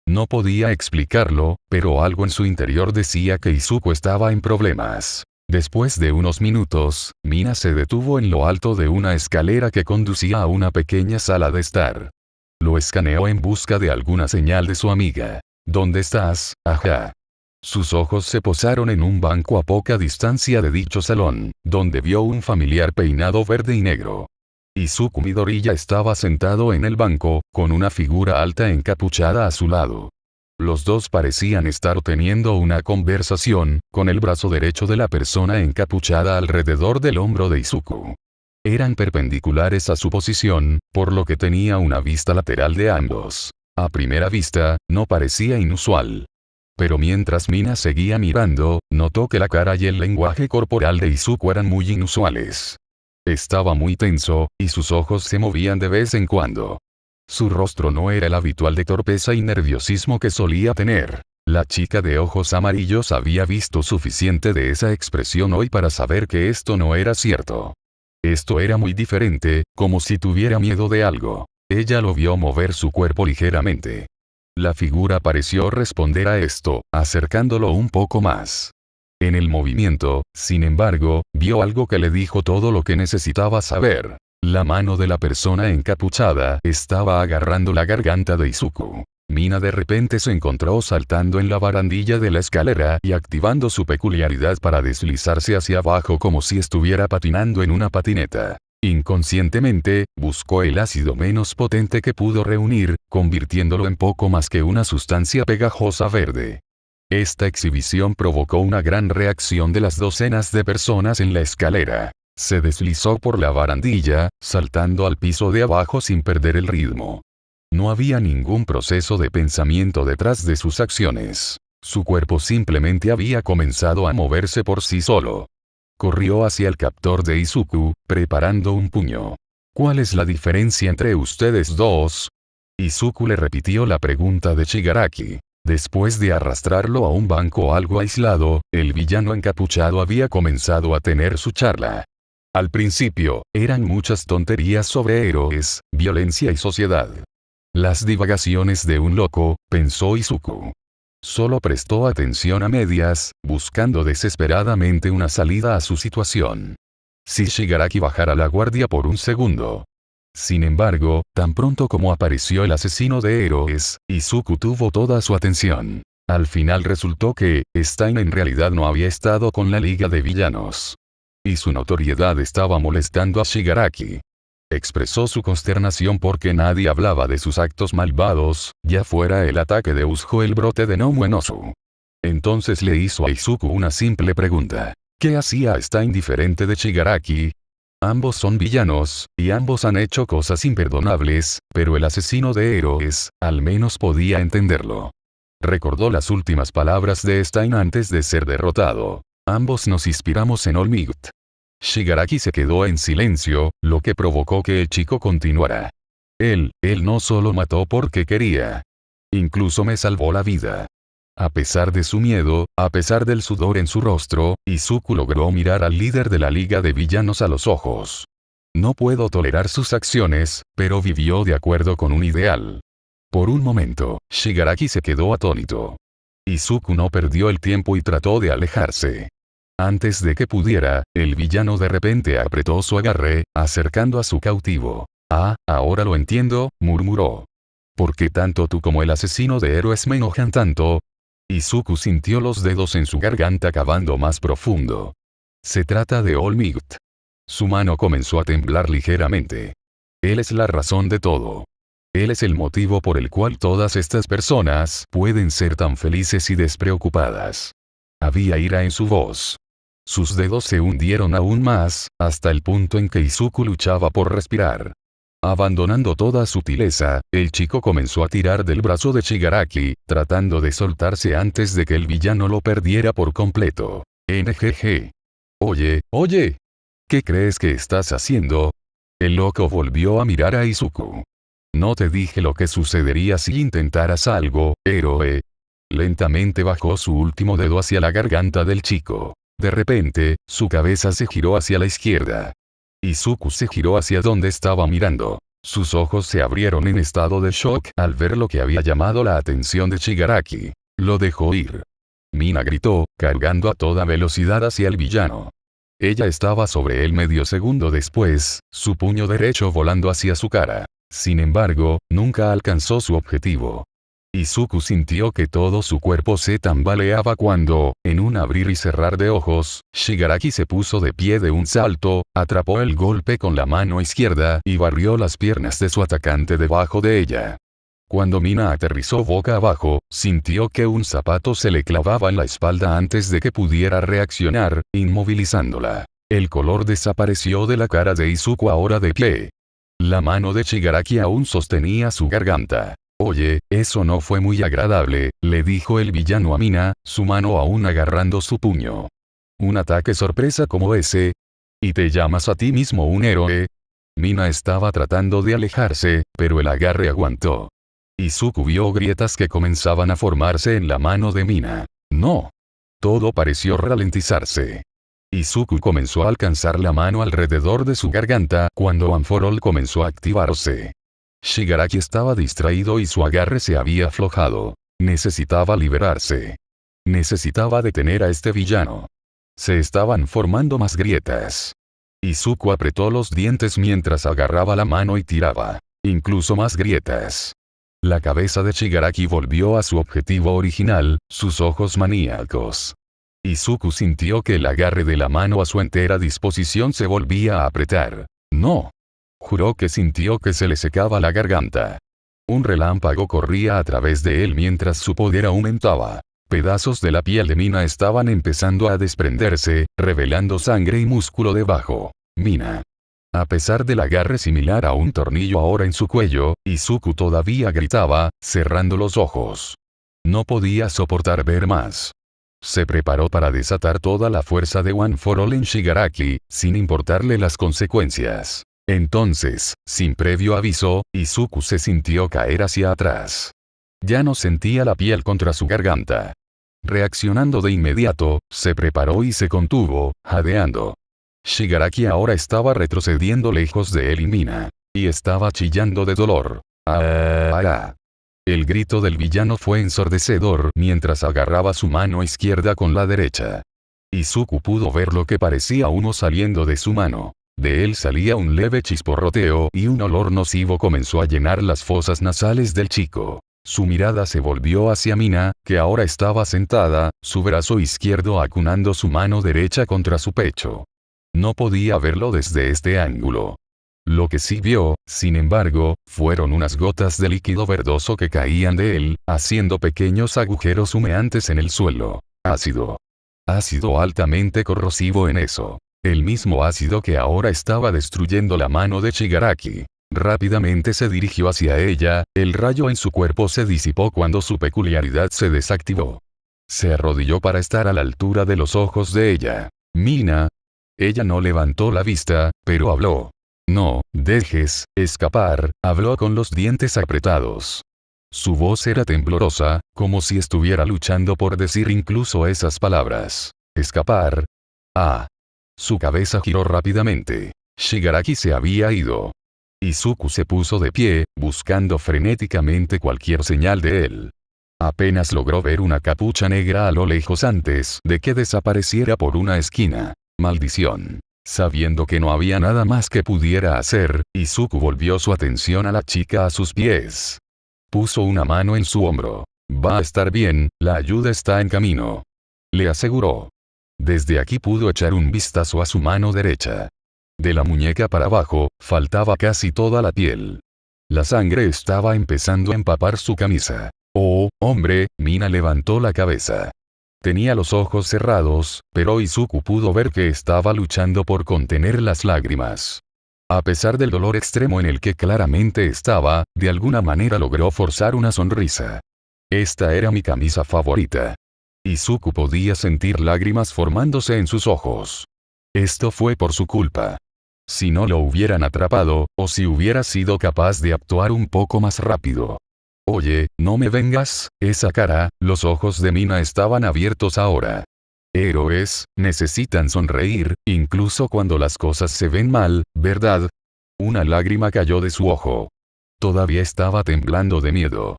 Speaker 1: No podía explicarlo, pero algo en su interior decía que Izuku estaba en problemas. Después de unos minutos, Mina se detuvo en lo alto de una escalera que conducía a una pequeña sala de estar. Lo escaneó en busca de alguna señal de su amiga. ¿Dónde estás? Ajá. Sus ojos se posaron en un banco a poca distancia de dicho salón, donde vio un familiar peinado verde y negro. Izuku Midoriya estaba sentado en el banco, con una figura alta encapuchada a su lado. Los dos parecían estar teniendo una conversación, con el brazo derecho de la persona encapuchada alrededor del hombro de Izuku. Eran perpendiculares a su posición, por lo que tenía una vista lateral de ambos. A primera vista, no parecía inusual. Pero mientras Mina seguía mirando, notó que la cara y el lenguaje corporal de Izuku eran muy inusuales. Estaba muy tenso, y sus ojos se movían de vez en cuando. Su rostro no era el habitual de torpeza y nerviosismo que solía tener. La chica de ojos amarillos había visto suficiente de esa expresión hoy para saber que esto no era cierto. Esto era muy diferente, como si tuviera miedo de algo. Ella lo vio mover su cuerpo ligeramente. La figura pareció responder a esto, acercándolo un poco más. En el movimiento, sin embargo, vio algo que le dijo todo lo que necesitaba saber. La mano de la persona encapuchada estaba agarrando la garganta de Izuku. Mina de repente se encontró saltando en la barandilla de la escalera y activando su peculiaridad para deslizarse hacia abajo como si estuviera patinando en una patineta. Inconscientemente, buscó el ácido menos potente que pudo reunir, convirtiéndolo en poco más que una sustancia pegajosa verde. Esta exhibición provocó una gran reacción de las docenas de personas en la escalera. Se deslizó por la barandilla, saltando al piso de abajo sin perder el ritmo. No había ningún proceso de pensamiento detrás de sus acciones. Su cuerpo simplemente había comenzado a moverse por sí solo. Corrió hacia el captor de Izuku, preparando un puño. ¿Cuál es la diferencia entre ustedes dos? Izuku le repitió la pregunta de Shigaraki. Después de arrastrarlo a un banco algo aislado, el villano encapuchado había comenzado a tener su charla. Al principio, eran muchas tonterías sobre héroes, violencia y sociedad. Las divagaciones de un loco, pensó Izuku. Solo prestó atención a medias, buscando desesperadamente una salida a su situación. Si Shigaraki bajara la guardia por un segundo. Sin embargo, tan pronto como apareció el asesino de héroes, Izuku tuvo toda su atención. Al final resultó que, Stein en realidad no había estado con la Liga de Villanos. Y su notoriedad estaba molestando a Shigaraki. Expresó su consternación porque nadie hablaba de sus actos malvados, ya fuera el ataque de Usopp o el brote de Nomuenosu. Entonces le hizo a Izuku una simple pregunta. ¿Qué hacía Stein diferente de Shigaraki? Ambos son villanos, y ambos han hecho cosas imperdonables, pero el asesino de héroes, al menos podía entenderlo. Recordó las últimas palabras de Stein antes de ser derrotado. Ambos nos inspiramos en All Might. Shigaraki se quedó en silencio, lo que provocó que el chico continuara. Él no solo mató porque quería. Incluso me salvó la vida. A pesar de su miedo, a pesar del sudor en su rostro, Izuku logró mirar al líder de la Liga de Villanos a los ojos. No puedo tolerar sus acciones, pero vivió de acuerdo con un ideal. Por un momento, Shigaraki se quedó atónito. Izuku no perdió el tiempo y trató de alejarse. Antes de que pudiera, el villano de repente apretó su agarre, acercando a su cautivo. Ah, ahora lo entiendo, murmuró. ¿Por qué tanto tú como el asesino de héroes me enojan tanto? Izuku sintió los dedos en su garganta cavando más profundo. Se trata de All Might. Su mano comenzó a temblar ligeramente. Él es la razón de todo. Él es el motivo por el cual todas estas personas pueden ser tan felices y despreocupadas. Había ira en su voz. Sus dedos se hundieron aún más, hasta el punto en que Izuku luchaba por respirar. Abandonando toda sutileza, el chico comenzó a tirar del brazo de Shigaraki, tratando de soltarse antes de que el villano lo perdiera por completo. NGG. Oye. ¿Qué crees que estás haciendo? El loco volvió a mirar a Izuku. No te dije lo que sucedería si intentaras algo, héroe. Lentamente bajó su último dedo hacia la garganta del chico. De repente, su cabeza se giró hacia la izquierda. Izuku se giró hacia donde estaba mirando. Sus ojos se abrieron en estado de shock al ver lo que había llamado la atención de Shigaraki. Lo dejó ir. Mina gritó, cargando a toda velocidad hacia el villano. Ella estaba sobre él medio segundo después, su puño derecho volando hacia su cara. Sin embargo, nunca alcanzó su objetivo. Izuku sintió que todo su cuerpo se tambaleaba cuando, en un abrir y cerrar de ojos, Shigaraki se puso de pie de un salto, atrapó el golpe con la mano izquierda y barrió las piernas de su atacante debajo de ella. Cuando Mina aterrizó boca abajo, sintió que un zapato se le clavaba en la espalda antes de que pudiera reaccionar, inmovilizándola. El color desapareció de la cara de Izuku ahora de pie. La mano de Shigaraki aún sostenía su garganta. Oye, eso no fue muy agradable, le dijo el villano a Mina, su mano aún agarrando su puño. ¿Un ataque sorpresa como ese? ¿Y te llamas a ti mismo un héroe? Mina estaba tratando de alejarse, pero el agarre aguantó. Izuku vio grietas que comenzaban a formarse en la mano de Mina. No. Todo pareció ralentizarse. Izuku comenzó a alcanzar la mano alrededor de su garganta cuando One for All comenzó a activarse. Shigaraki estaba distraído y su agarre se había aflojado. Necesitaba liberarse. Necesitaba detener a este villano. Se estaban formando más grietas. Izuku apretó los dientes mientras agarraba la mano y tiraba. Incluso más grietas. La cabeza de Shigaraki volvió a su objetivo original, sus ojos maníacos. Izuku sintió que el agarre de la mano a su entera disposición se volvía a apretar. ¡No! Juró que sintió que se le secaba la garganta. Un relámpago corría a través de él mientras su poder aumentaba. Pedazos de la piel de Mina estaban empezando a desprenderse, revelando sangre y músculo debajo. Mina. A pesar del agarre similar a un tornillo ahora en su cuello, Izuku todavía gritaba, cerrando los ojos. No podía soportar ver más. Se preparó para desatar toda la fuerza de One for All en Shigaraki, sin importarle las consecuencias. Entonces, sin previo aviso, Izuku se sintió caer hacia atrás. Ya no sentía la piel contra su garganta. Reaccionando de inmediato, se preparó y se contuvo, jadeando. Shigaraki ahora estaba retrocediendo lejos de él y Mina. Y estaba chillando de dolor. ¡Ah! El grito del villano fue ensordecedor mientras agarraba su mano izquierda con la derecha. Izuku pudo ver lo que parecía humo saliendo de su mano. De él salía un leve chisporroteo y un olor nocivo comenzó a llenar las fosas nasales del chico. Su mirada se volvió hacia Mina, que ahora estaba sentada, su brazo izquierdo acunando su mano derecha contra su pecho. No podía verlo desde este ángulo. Lo que sí vio, sin embargo, fueron unas gotas de líquido verdoso que caían de él, haciendo pequeños agujeros humeantes en el suelo. Ácido. Ácido altamente corrosivo en eso. El mismo ácido que ahora estaba destruyendo la mano de Shigaraki. Rápidamente se dirigió hacia ella, el rayo en su cuerpo se disipó cuando su peculiaridad se desactivó. Se arrodilló para estar a la altura de los ojos de ella. Mina. Ella no levantó la vista, pero habló. No, dejes escapar, habló con los dientes apretados. Su voz era temblorosa, como si estuviera luchando por decir incluso esas palabras. Escapar. Ah. Su cabeza giró rápidamente. Shigaraki se había ido. Izuku se puso de pie, buscando frenéticamente cualquier señal de él. Apenas logró ver una capucha negra a lo lejos antes de que desapareciera por una esquina. Maldición. Sabiendo que no había nada más que pudiera hacer, Izuku volvió su atención a la chica a sus pies. Puso una mano en su hombro. Va a estar bien, la ayuda está en camino. Le aseguró. Desde aquí pudo echar un vistazo a su mano derecha. De la muñeca para abajo, faltaba casi toda la piel. La sangre estaba empezando a empapar su camisa. Oh, hombre, Mina levantó la cabeza. Tenía los ojos cerrados, pero Izuku pudo ver que estaba luchando por contener las lágrimas. A pesar del dolor extremo en el que claramente estaba, de alguna manera logró forzar una sonrisa. Esta era mi camisa favorita. Izuku podía sentir lágrimas formándose en sus ojos. Esto fue por su culpa. Si no lo hubieran atrapado, o si hubiera sido capaz de actuar un poco más rápido. Oye, no me vengas, esa cara, los ojos de Mina estaban abiertos ahora. Héroes, necesitan sonreír, incluso cuando las cosas se ven mal, ¿verdad? Una lágrima cayó de su ojo. Todavía estaba temblando de miedo.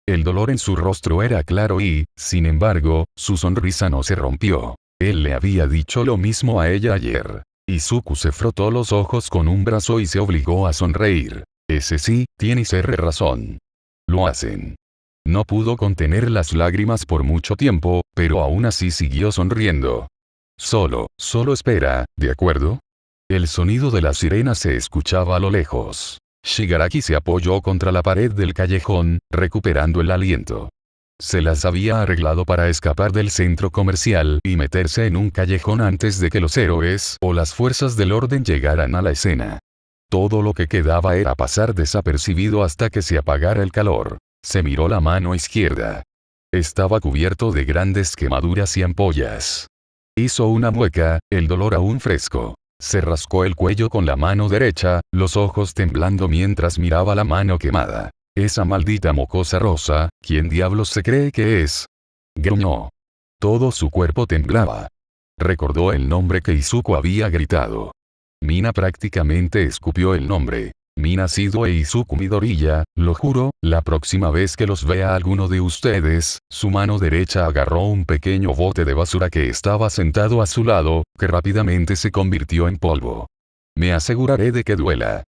Speaker 1: El dolor en su rostro era claro y, sin embargo, su sonrisa no se rompió. Él le había dicho lo mismo a ella ayer. Izuku se frotó los ojos con un brazo y se obligó a sonreír. Ese sí, tienes razón. Lo hacen. No pudo contener las lágrimas por mucho tiempo, pero aún así siguió sonriendo. Solo espera, ¿de acuerdo? El sonido de la sirena se escuchaba a lo lejos. Shigaraki se apoyó contra la pared del callejón, recuperando el aliento. Se las había arreglado para escapar del centro comercial y meterse en un callejón antes de que los héroes o las fuerzas del orden llegaran a la escena. Todo lo que quedaba era pasar desapercibido hasta que se apagara el calor. Se miró la mano izquierda. Estaba cubierto de grandes quemaduras y ampollas. Hizo una mueca, el dolor aún fresco. Se rascó el cuello con la mano derecha, los ojos temblando mientras miraba la mano quemada. Esa maldita mocosa rosa, ¿quién diablos se cree que es? Gruñó. Todo su cuerpo temblaba. Recordó el nombre que Izuku había gritado. Mina prácticamente escupió el nombre. Minasido e Izuku Midoriya, lo juro, la próxima vez que los vea alguno de ustedes, su mano derecha agarró un pequeño bote de basura que estaba sentado a su lado, que rápidamente se convirtió en polvo. Me aseguraré de que duela.